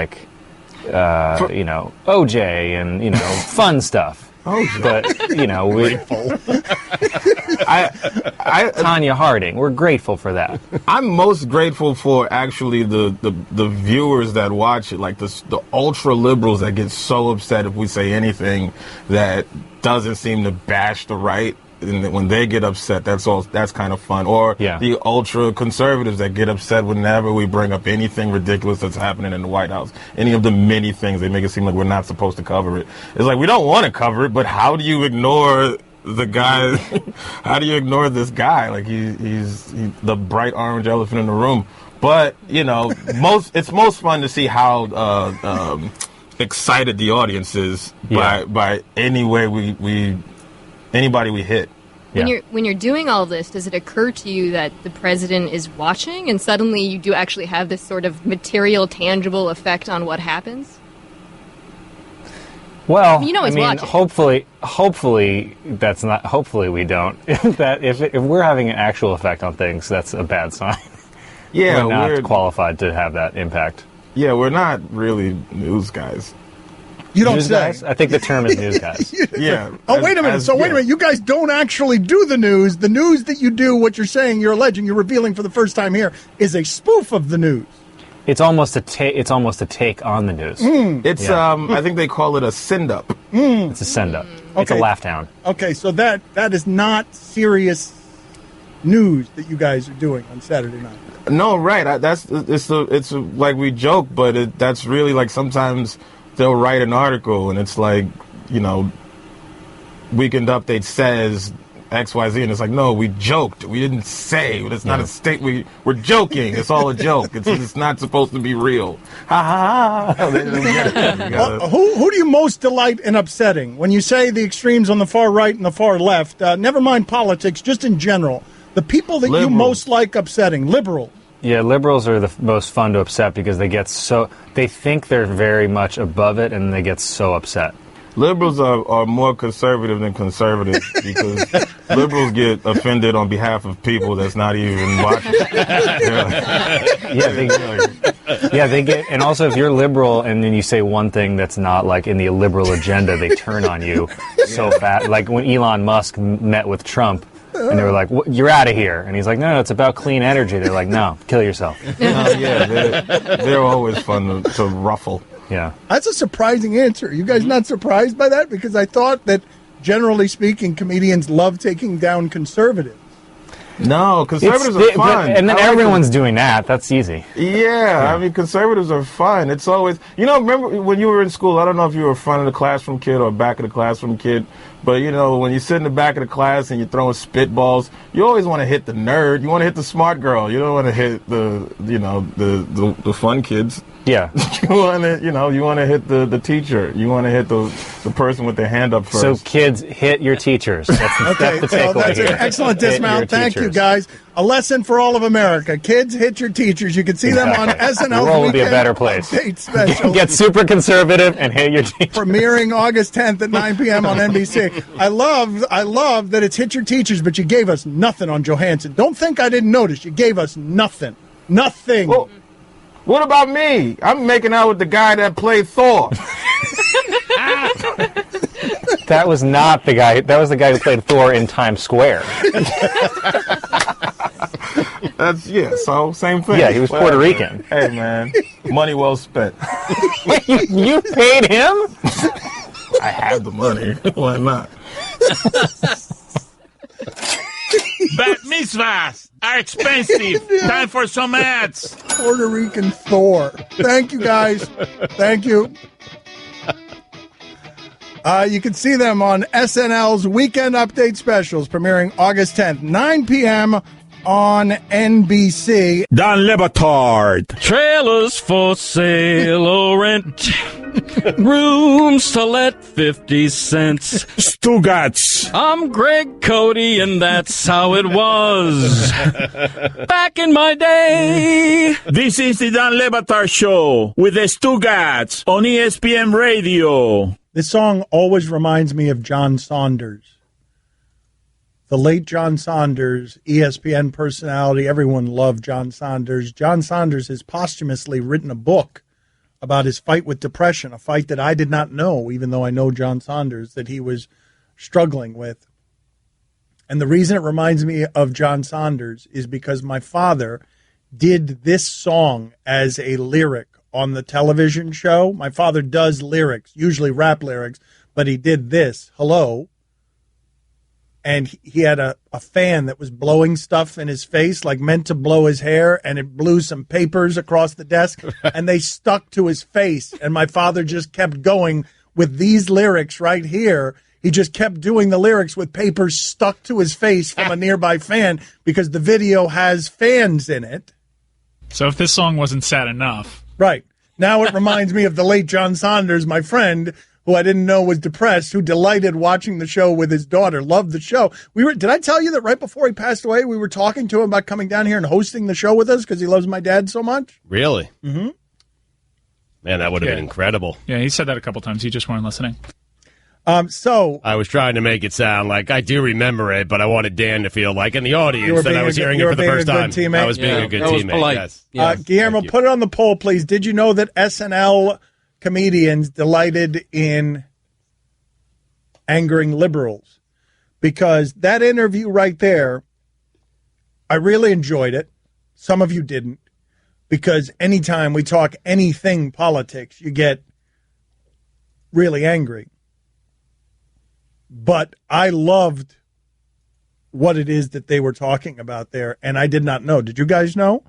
and, fun stuff. But, Tanya Harding, we're grateful for that. I'm most grateful for actually the viewers that watch it, like the ultra liberals that get so upset if we say anything that doesn't seem to bash the right. And when they get upset, that's kind of fun. Or the ultra conservatives that get upset whenever we bring up anything ridiculous that's happening in the White House. Any of the many things, they make it seem like we're not supposed to cover it. It's like, we don't want to cover it, but how do you ignore the guy? How do you ignore this guy? Like, he's the bright orange elephant in the room. But, it's most fun to see how excited the audience is by any way anybody we hit. When you're doing all of this, does it occur to you that the president is watching, and suddenly you do actually have this sort of material, tangible effect on what happens? Well, he's watching. Hopefully that's not. Hopefully we don't. If we're having an actual effect on things, that's a bad sign. Yeah, we're not qualified to have that impact. Yeah, we're not really news guys. You don't news say. Guys? I think the term is news guys. Yeah. Oh, wait a minute. Wait a minute. You guys don't actually do the news. The news that you do, what you're saying, you're alleging, you're revealing for the first time here, is a spoof of the news. It's almost a take on the news. It's I think they call it a send up. It's a send up. Okay. It's a laugh down. Okay, so that is not serious news that you guys are doing on Saturday night. No, right. It's like we joke, but that's really like sometimes they'll write an article and it's like, Weekend Update says XYZ, and it's like, no, we joked. We didn't say. It's not a state. We're joking. It's all a joke. It's not supposed to be real. Ha ha ha. Who do you most delight in upsetting? When you say the extremes on the far right and the far left, never mind politics, just in general, the people that you most like upsetting, liberals. Yeah, liberals are the most fun to upset because they think they're very much above it and they get so upset. Liberals are more conservative than conservatives because liberals get offended on behalf of people that's not even watching. They get, and also if you're liberal and then you say one thing that's not like in the liberal agenda, they turn on you so fast. Like when Elon Musk met with Trump. And they were like, "You're out of here," and he's like, "No, it's about clean energy." They're like, "No, kill yourself." They're always fun to ruffle. Yeah, that's a surprising answer. You guys not surprised by that? Because I thought that, generally speaking, comedians love taking down conservatives. No, conservatives are fun. And then everyone's doing that. That's easy. Yeah, I mean, conservatives are fun. It's always, remember when you were in school, I don't know if you were front of the classroom kid or back of the classroom kid, but, when you sit in the back of the class and you're throwing spitballs, you always want to hit the nerd. You want to hit the smart girl. You don't want to hit the fun kids. Yeah. You want to hit the teacher. You want to hit the person with their hand up first. So kids, hit your teachers. That's the takeaway that's here. An excellent dismount. Thank you, guys. A lesson for all of America. Kids, hit your teachers. You can see them on SNL's The world will be a better place. Get super conservative and hit your teachers. Premiering August 10th at 9 p.m. on NBC. I love that it's hit your teachers, but you gave us nothing on Johansson. Don't think I didn't notice. You gave us nothing. Nothing. Well, what about me? I'm making out with the guy that played Thor. That was not the guy. That was the guy who played Thor in Times Square. So same thing. Yeah, he was Puerto Rican. Hey, man, money well spent. You paid him? I have the money. Why not? Bat mitzvahs are expensive. Time for some ads. Puerto Rican Thor. Thank you, guys. Thank you. You can see them on SNL's Weekend Update specials, premiering August 10th, 9 p.m. on NBC. Don Le Batard. Trailers for sale or rent. Rooms to let 50 cents. Stugats. I'm Greg Cody, and that's how it was back in my day. This is the Don Le Batard Show with the Stugats on ESPN Radio. This song always reminds me of John Saunders. The late John Saunders, ESPN personality. Everyone loved John Saunders. John Saunders has posthumously written a book about his fight with depression, a fight that I did not know, even though I know John Saunders, that he was struggling with. And the reason it reminds me of John Saunders is because my father did this song as a lyric on the television show. My father does lyrics, usually rap lyrics, but he did this, hello. And he had a fan that was blowing stuff in his face, like meant to blow his hair, and it blew some papers across the desk, and they stuck to his face. And my father just kept going with these lyrics right here. He just kept doing the lyrics with papers stuck to his face from a nearby fan because the video has fans in it. So if this song wasn't sad enough. Right. Now it reminds me of the late John Saunders, my friend, who I didn't know was depressed, who delighted watching the show with his daughter, loved the show. Did I tell you that right before he passed away, we were talking to him about coming down here and hosting the show with us because he loves my dad so much? Really? Mm-hmm. Man, that would have been incredible. Yeah, he said that a couple times. You just weren't listening. So I was trying to make it sound like I do remember it, but I wanted Dan to feel like in the audience that I was hearing it for the first time. I was being a good teammate. Yes. Guillermo, put it on the poll, please. Did you know that SNL comedians delighted in angering liberals? Because that interview right there, I really enjoyed it. Some of you didn't. Because anytime we talk anything politics, you get really angry. But I loved what it is that they were talking about there, and I did not know. Did you guys know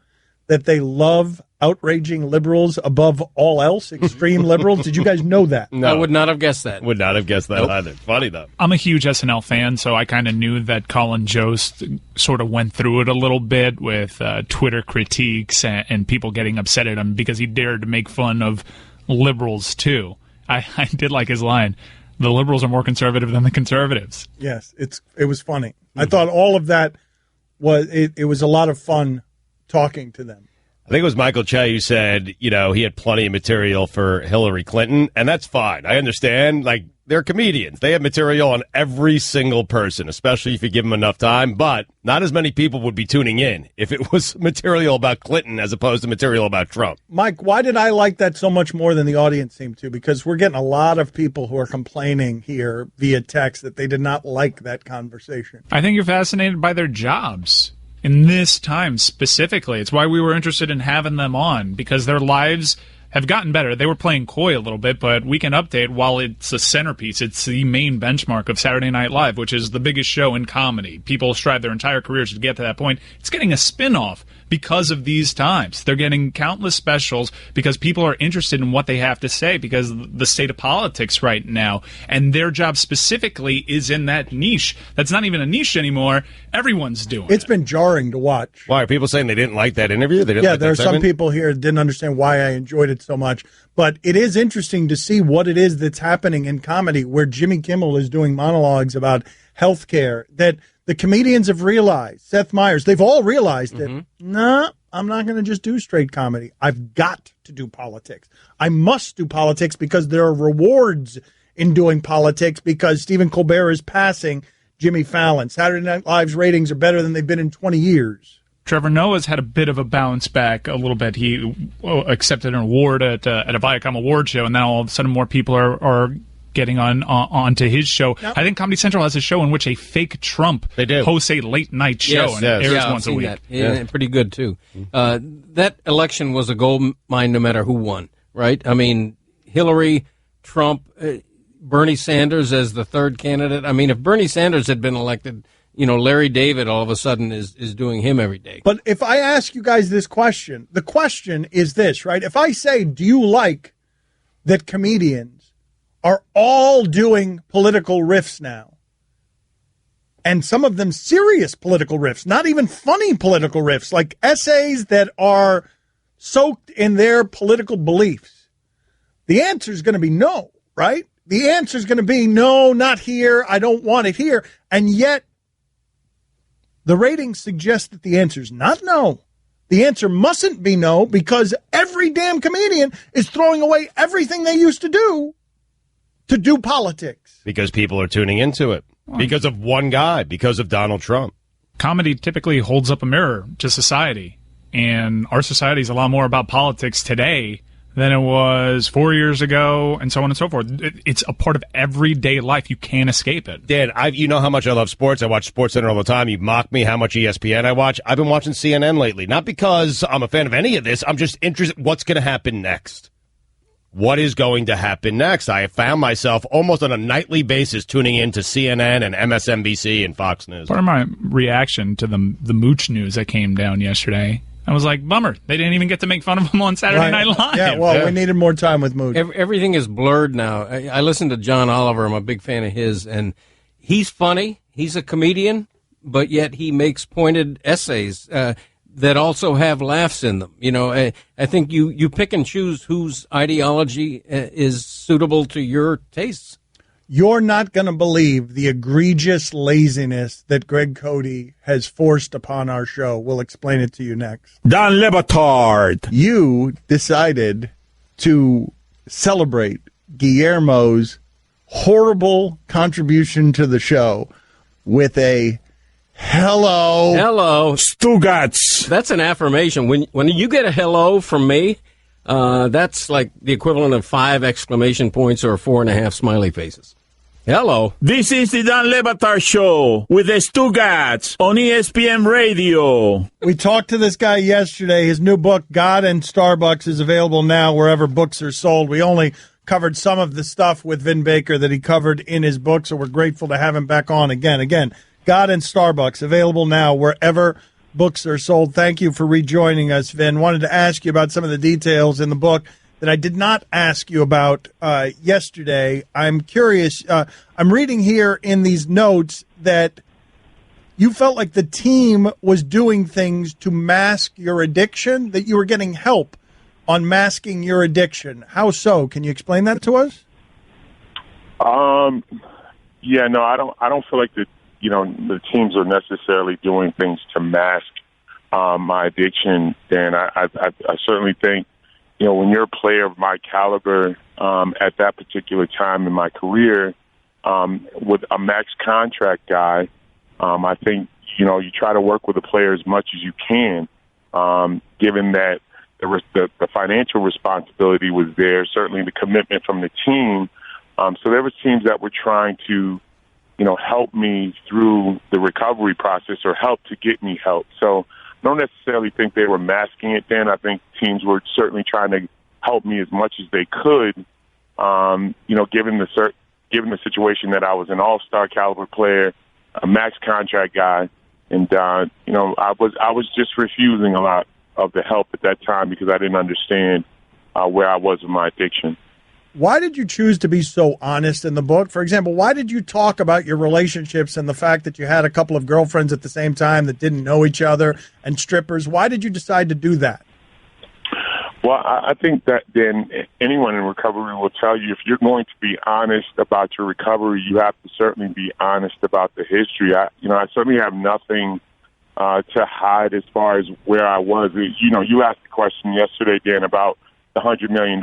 that they love outraging liberals above all else, extreme liberals? Did you guys know that? No. I would not have guessed that. Would not have guessed that either. Funny, though. I'm a huge SNL fan, so I kind of knew that Colin Jost sort of went through it a little bit with Twitter critiques and people getting upset at him because he dared to make fun of liberals, too. I did like his line. The liberals are more conservative than the conservatives. Yes, it was funny. I thought all of that it was a lot of fun talking to them. I think it was Michael Che who said, he had plenty of material for Hillary Clinton, and that's fine. I understand. Like, they're comedians. They have material on every single person, especially if you give them enough time, but not as many people would be tuning in if it was material about Clinton as opposed to material about Trump. Mike, why did I like that so much more than the audience seemed to? Because we're getting a lot of people who are complaining here via text that they did not like that conversation. I think you're fascinated by their jobs. In this time specifically, it's why we were interested in having them on, because their lives have gotten better. They were playing coy a little bit, but Weekend Update, while it's a centerpiece, it's the main benchmark of Saturday Night Live, which is the biggest show in comedy. People strive their entire careers to get to that point. It's getting a spin-off because of these times. They're getting countless specials because people are interested in what they have to say because of the state of politics right now. And their job specifically is in that niche. That's not even a niche anymore. Everyone's doing it. It's been jarring to watch. Why? Are people saying they didn't like that interview? They didn't yeah, like there that are some people here that didn't understand why I enjoyed it so much. But it is interesting to see what it is that's happening in comedy where Jimmy Kimmel is doing monologues about health care that the comedians have realized. Seth Meyers, they've all realized that, no, I'm not going to just do straight comedy. I've got to do politics. I must do politics because there are rewards in doing politics because Stephen Colbert is passing Jimmy Fallon. Saturday Night Live's ratings are better than they've been in 20 years. Trevor Noah's had a bit of a bounce back a little bit. He accepted an award at a Viacom award show, and now all of a sudden more people are getting onto his show. Yep. I think Comedy Central has a show in which a fake Trump hosts a late night show and airs once a week. That. Yeah, pretty good too. That election was a gold mine no matter who won, right? I mean, Hillary, Trump, Bernie Sanders as the third candidate. I mean, if Bernie Sanders had been elected, Larry David all of a sudden is doing him every day. But if I ask you guys this question, the question is this, right? If I say, do you like that comedians are all doing political riffs now? and some of them serious political riffs, not even funny political riffs, like essays that are soaked in their political beliefs? The answer is going to be no, right? The answer is going to be no, not here. I don't want it here. And yet the ratings suggest that the answer is not no. The answer mustn't be no, because every damn comedian is throwing away everything they used to do politics. Because people are tuning into it. Because of one guy. Because of Donald Trump. Comedy typically holds up a mirror to society. And our society is a lot more about politics today than it was 4 years ago, and so on and so forth. It's a part of everyday life. You can't escape it. Dan, you know how much I love sports. I watch SportsCenter all the time. You mock me how much ESPN I watch. I've been watching CNN lately. Not because I'm a fan of any of this. I'm just interested what's going to happen next. What is going to happen next? I have found myself almost on a nightly basis tuning in to CNN and MSNBC and Fox News. Part of my reaction to the Mooch news that came down yesterday, I was like, bummer. They didn't even get to make fun of him on Saturday Night Live. Yeah, well, we needed more time with Mooch. Everything is blurred now. I listen to John Oliver. I'm a big fan of his, and he's funny. He's a comedian, but yet he makes pointed essays that also have laughs in them. You know, I think you pick and choose whose ideology is suitable to your tastes. You're not going to believe the egregious laziness that Greg Cody has forced upon our show. We'll explain it to you next. Dan Le Batard. You decided to celebrate Guillermo's horrible contribution to the show with a hello, Stugats. That's an affirmation. When you get a hello from me, that's like the equivalent of 5 exclamation points or 4.5 smiley faces. Hello. This is the Dan Le Batard Show with the Stugats on ESPN Radio. We talked to this guy yesterday. His new book, God and Starbucks, is available now wherever books are sold. We only covered some of the stuff with Vin Baker that he covered in his book, so we're grateful to have him back on again. Again, God and Starbucks, available now wherever books are sold. Thank you for rejoining us, Vin. Wanted to ask you about some of the details in the book that I did not ask you about yesterday. I'm curious. I'm reading here in these notes that you felt like the team was doing things to mask your addiction, that you were getting help on masking your addiction. How so? Can you explain that to us? Yeah, no, I don't feel like the teams are necessarily doing things to mask my addiction. Dan, I certainly think, when you're a player of my caliber at that particular time in my career, with a max contract guy, I think, you try to work with a player as much as you can, given that the financial responsibility was there, certainly the commitment from the team. So there were teams that were trying to, help me through the recovery process or help to get me help. So I don't necessarily think they were masking it then. I think teams were certainly trying to help me as much as they could, given the situation that I was an all-star caliber player, a max contract guy, and, I was just refusing a lot of the help at that time because I didn't understand where I was with my addiction. Why did you choose to be so honest in the book? For example, why did you talk about your relationships and the fact that you had a couple of girlfriends at the same time that didn't know each other and strippers? Why did you decide to do that? Well, I think that then anyone in recovery will tell you if you're going to be honest about your recovery, you have to certainly be honest about the history. I certainly have nothing to hide as far as where I was. You asked the question yesterday, Dan, about the $100 million.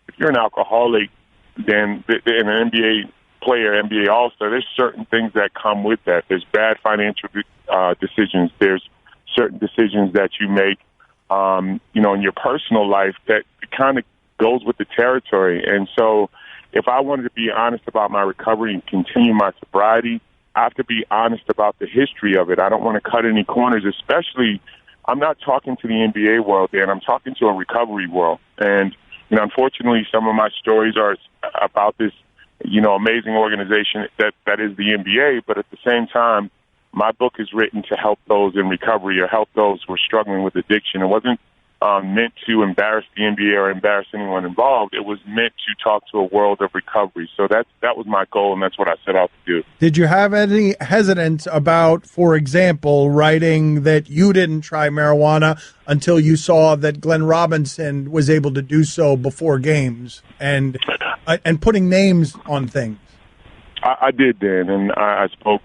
If you're an alcoholic, then in an NBA player, NBA All-Star, there's certain things that come with that. There's bad financial decisions. There's certain decisions that you make, in your personal life that kind of goes with the territory. And so if I wanted to be honest about my recovery and continue my sobriety, I have to be honest about the history of it. I don't want to cut any corners, especially I'm not talking to the NBA world, Dan. I'm talking to a recovery world. And unfortunately, some of my stories are about this, amazing organization that is the NBA. But at the same time, my book is written to help those in recovery or help those who are struggling with addiction. It wasn't meant to embarrass the NBA or embarrass anyone involved. It was meant to talk to a world of recovery. So that was my goal, and that's what I set out to do. Did you have any hesitance about, for example, writing that you didn't try marijuana until you saw that Glenn Robinson was able to do so before games, and putting names on things? I did, Dan, and I spoke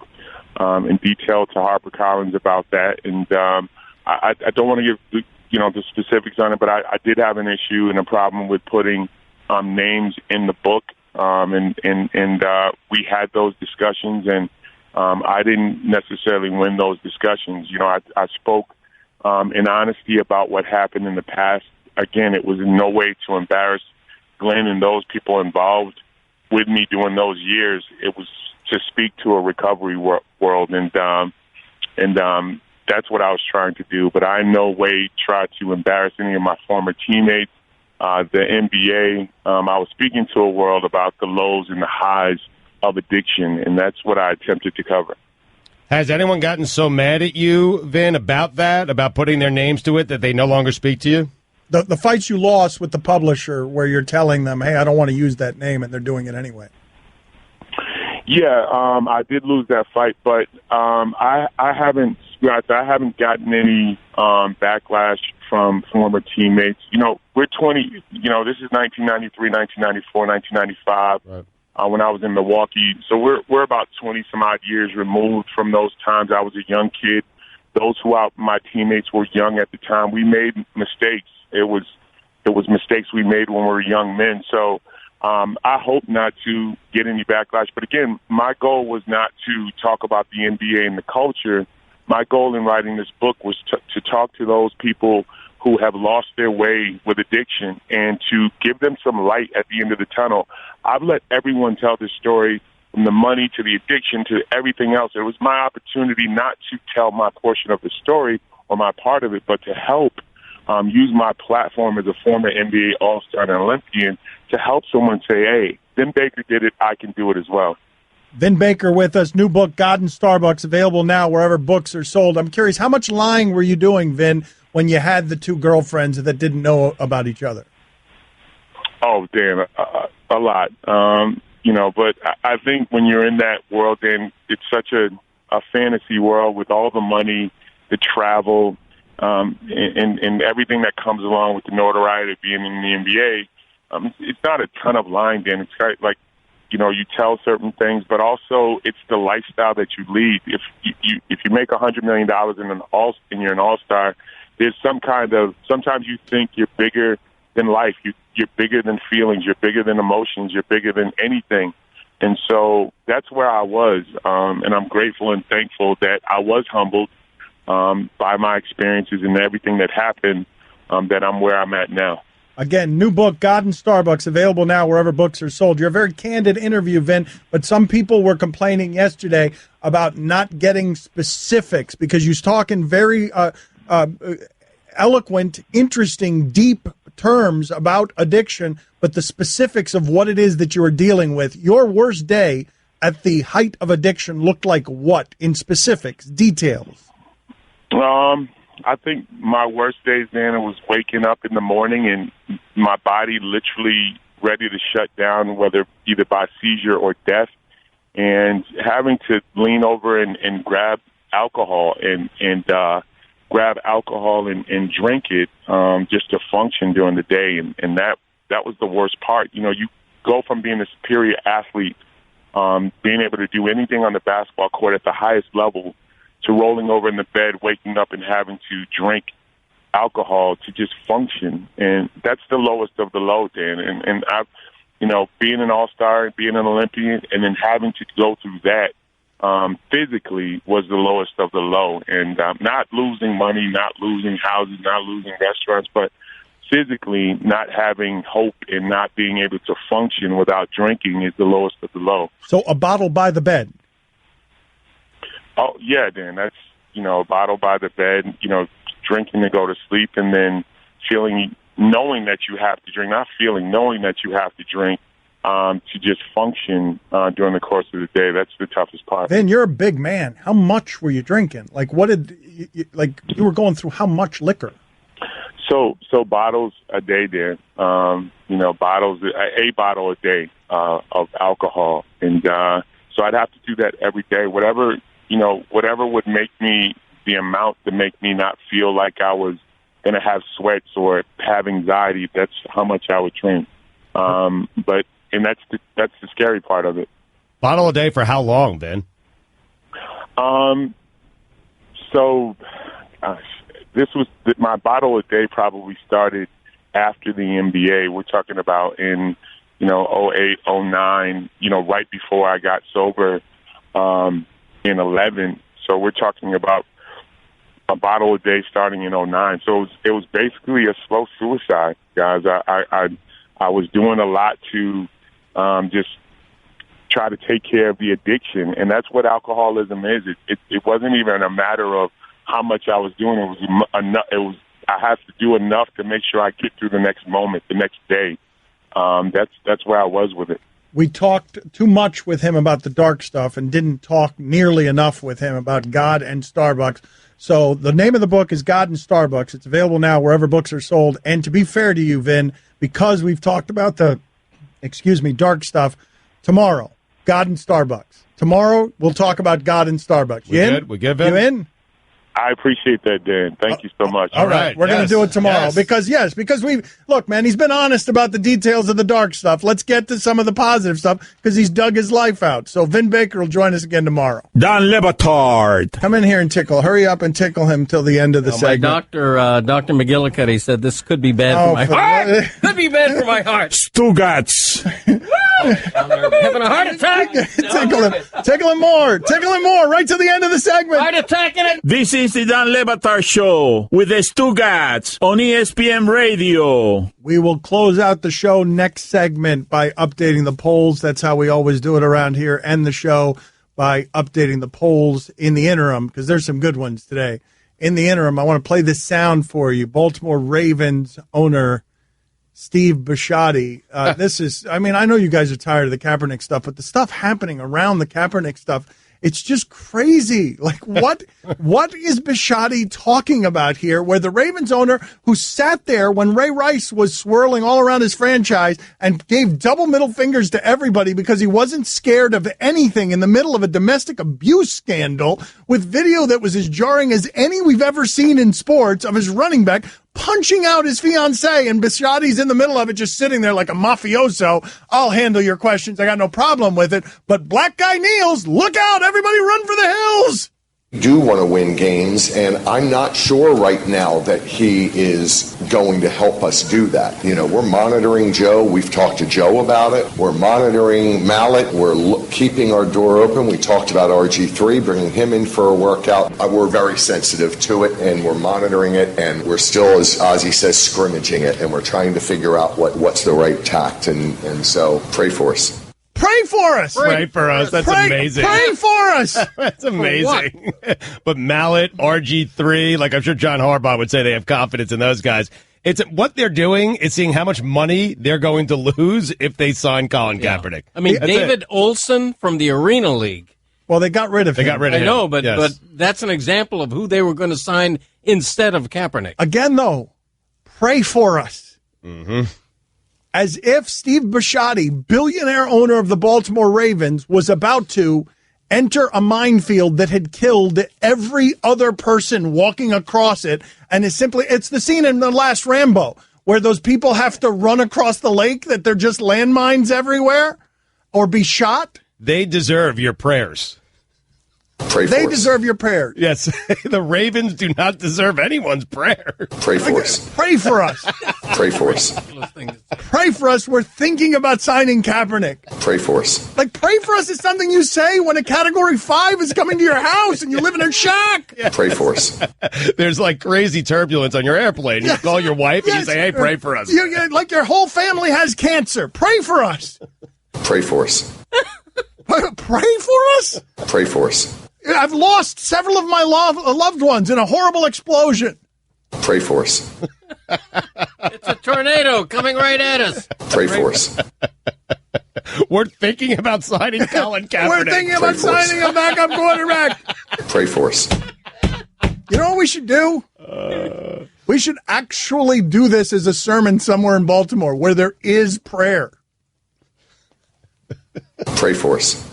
in detail to HarperCollins about that, and I don't want to give the specifics on it, but I did have an issue and a problem with putting names in the book, and we had those discussions, and I didn't necessarily win those discussions. I spoke in honesty about what happened in the past. Again, it was in no way to embarrass Glenn and those people involved with me during those years. It was to speak to a recovery world, and that's what I was trying to do. But I in no way tried to embarrass any of my former teammates. The NBA, I was speaking to a world about the lows and the highs of addiction, and that's what I attempted to cover. Has anyone gotten so mad at you, Vin, about that, about putting their names to it, that they no longer speak to you? The fights you lost with the publisher where you're telling them, hey, I don't want to use that name, and they're doing it anyway. Yeah, I did lose that fight, but I haven't gotten any backlash from former teammates. We're 20. This is 1993, 1994, 1995. Right. When I was in Milwaukee, so we're about 20 some odd years removed from those times. I was a young kid. Those my teammates were young at the time. We made mistakes. It was mistakes we made when we were young men. So I hope not to get any backlash. But again, my goal was not to talk about the NBA and the culture. My goal in writing this book was to talk to those people who have lost their way with addiction and to give them some light at the end of the tunnel. I've let everyone tell this story, from the money to the addiction to everything else. It was my opportunity not to tell my portion of the story or my part of it, but to help use my platform as a former NBA All-Star and Olympian to help someone say, hey, Vin Baker did it, I can do it as well. Vin Baker with us, new book, God and Starbucks, available now wherever books are sold. I'm curious, how much lying were you doing, Vin, when you had the two girlfriends that didn't know about each other? Oh, Dan, a lot. But I think when you're in that world, Dan, it's such a fantasy world with all the money, the travel, and everything that comes along with the notoriety of being in the NBA. It's not a ton of lying, Dan. It's kind of like, you tell certain things, but also it's the lifestyle that you lead. If you make $100 million and you're an all-star, there's sometimes you think you're bigger than life. You're bigger than feelings. You're bigger than emotions. You're bigger than anything. And so that's where I was. And I'm grateful and thankful that I was humbled by my experiences and everything that happened, that I'm where I'm at now. Again, new book, God and Starbucks, available now wherever books are sold. You're a very candid interview, Vin, but some people were complaining yesterday about not getting specifics because you're talking very eloquent, interesting, deep terms about addiction, but the specifics of what it is that you are dealing with. Your worst day at the height of addiction looked like what in specifics, details? I think my worst days, Dan, it was waking up in the morning and my body literally ready to shut down, whether either by seizure or death, and having to lean over and grab alcohol and drink it just to function during the day. And that was the worst part. You go from being a superior athlete, being able to do anything on the basketball court at the highest level, to rolling over in the bed, waking up and having to drink alcohol to just function. And that's the lowest of the low, Dan. And I've, being an all-star, being an Olympian, and then having to go through that physically was the lowest of the low. And not losing money, not losing houses, not losing restaurants, but physically not having hope and not being able to function without drinking is the lowest of the low. So a bottle by the bed. Oh, yeah, Dan, that's, a bottle by the bed, drinking to go to sleep, and then knowing that you have to drink, knowing that you have to drink to just function during the course of the day. That's the toughest part. Then you're a big man. How much were you drinking? Like, you were going through how much liquor? So bottles a day, Dan. A bottle a day of alcohol, and so I'd have to do that every day. Whatever would make me the amount to make me not feel like I was going to have sweats or have anxiety. That's how much I would drink. But that's the scary part of it. Bottle a day for how long, Ben? This was my bottle a day probably started after the NBA. We're talking about in 08, 09, right before I got sober in 11. So we're talking about a bottle a day starting in 09. So it was basically a slow suicide, guys. I was doing a lot to just try to take care of the addiction, and that's what alcoholism is. It wasn't even a matter of how much I was doing. I have to do enough to make sure I get through the next moment, the next day. That's where I was with it. We talked too much with him about the dark stuff and didn't talk nearly enough with him about God and Starbucks. So the name of the book is God and Starbucks. It's available now wherever books are sold. And to be fair to you, Vin, because we've talked about the, dark stuff, tomorrow, God and Starbucks. Tomorrow, we'll talk about God and Starbucks. We good, Vin? You in? I appreciate that, Dan. Thank you so much. All right. We're going to do it tomorrow because look, man, he's been honest about the details of the dark stuff. Let's get to some of the positive stuff because he's dug his life out. So Vin Baker will join us again tomorrow. Don Batard. Come in here and hurry up and tickle him till the end of the segment. Dr. McGillicuddy said this could be bad for my heart. Could be bad for my heart. Stugats. Having a heart attack. Tickle him more. Right to the end of the segment. Heart attacking it. This is the Don Batard Show with the Stugats on ESPN Radio. We will close out the show next segment by updating the polls. That's how we always do it around here. End the show by updating the polls in the interim, because there's some good ones today. In the interim, I want to play this sound for you. Baltimore Ravens owner Steve Bisciotti. I know you guys are tired of the Kaepernick stuff, but the stuff happening around the Kaepernick stuff, it's just crazy. Like, what is Bisciotti talking about here, where the Ravens owner who sat there when Ray Rice was swirling all around his franchise and gave double middle fingers to everybody because he wasn't scared of anything in the middle of a domestic abuse scandal with video that was as jarring as any we've ever seen in sports of his running back punching out his fiancée, and Bisciotti's in the middle of it just sitting there like a mafioso. I'll handle your questions. I got no problem with it. But black guy kneels. Look out. Everybody run for the hills. Do want to win games, and I'm not sure right now that he is going to help us do that. We're monitoring Joe. We've talked to Joe about it. We're monitoring Mallet. We're keeping our door open. We talked about RG3, bringing him in for a workout. We're very sensitive to it, and we're monitoring it, and we're still, as Ozzie says, scrimmaging it, and we're trying to figure out what's the right tact, and so pray for us. Pray for us. Pray for us. That's amazing. Pray for us. That's amazing. But Mallet, RG3, like I'm sure John Harbaugh would say they have confidence in those guys. It's what they're doing is seeing how much money they're going to lose if they sign Colin Kaepernick. I mean, David Olson from the Arena League. Well, they got rid of him. I know, but that's an example of who they were going to sign instead of Kaepernick. Again, though, pray for us. Mm-hmm. As if Steve Bisciotti, billionaire owner of the Baltimore Ravens, was about to enter a minefield that had killed every other person walking across it. And it's the scene in the last Rambo where those people have to run across the lake, that they're just landmines everywhere or be shot. They deserve your prayers. They deserve your prayers. Yes, the Ravens do not deserve anyone's prayer. Pray for us. Pray for us. Pray for us. Pray for us. We're thinking about signing Kaepernick. Pray for us. Like, pray for us is something you say when a Category 5 is coming to your house and you live in a shack. Yeah. Pray for us. There's like crazy turbulence on your airplane. You call your wife and you say, hey, pray for us. Like your whole family has cancer. Pray for us. Pray for us. Pray for us? Pray for us. I've lost several of my loved ones in a horrible explosion. Pray for us. It's a tornado coming right at us. Pray for us. We're thinking about signing Colin Kaepernick. We're thinking about signing a backup quarterback. Pray for us. You know what we should do? We should actually do this as a sermon somewhere in Baltimore where there is prayer. Pray for us.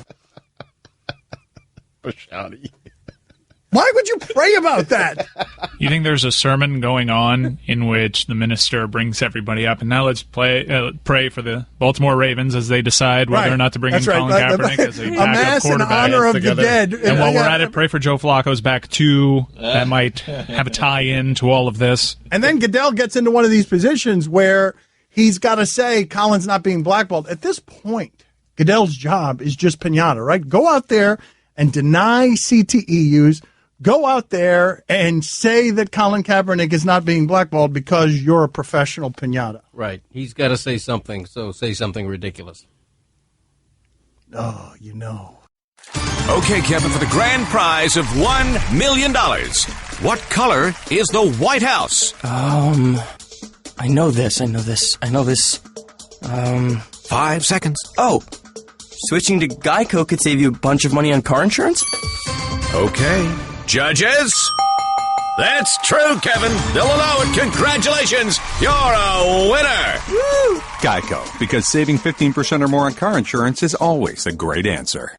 Why would you pray about that? You think there's a sermon going on in which the minister brings everybody up, and now let's pray for the Baltimore Ravens as they decide whether or not to bring in Colin Kaepernick as a backup quarterback. In honor of the dead. And while we're at it, pray for Joe Flacco's back too. That might have a tie-in to all of this. And then Goodell gets into one of these positions where he's got to say Colin's not being blackballed. At this point, Goodell's job is just pinata, right? Go out there and deny CTEUs. Go out there and say that Colin Kaepernick is not being blackballed because you're a professional pinata. Right. He's got to say something, so say something ridiculous. Oh, you know. Okay, Kevin, for the grand prize of $1 million, what color is the White House? I know this. 5 seconds. Oh, switching to Geico could save you a bunch of money on car insurance? Okay. Judges? That's true, Kevin. They'll allow it. Congratulations. You're a winner. Woo! Geico, because saving 15% or more on car insurance is always a great answer.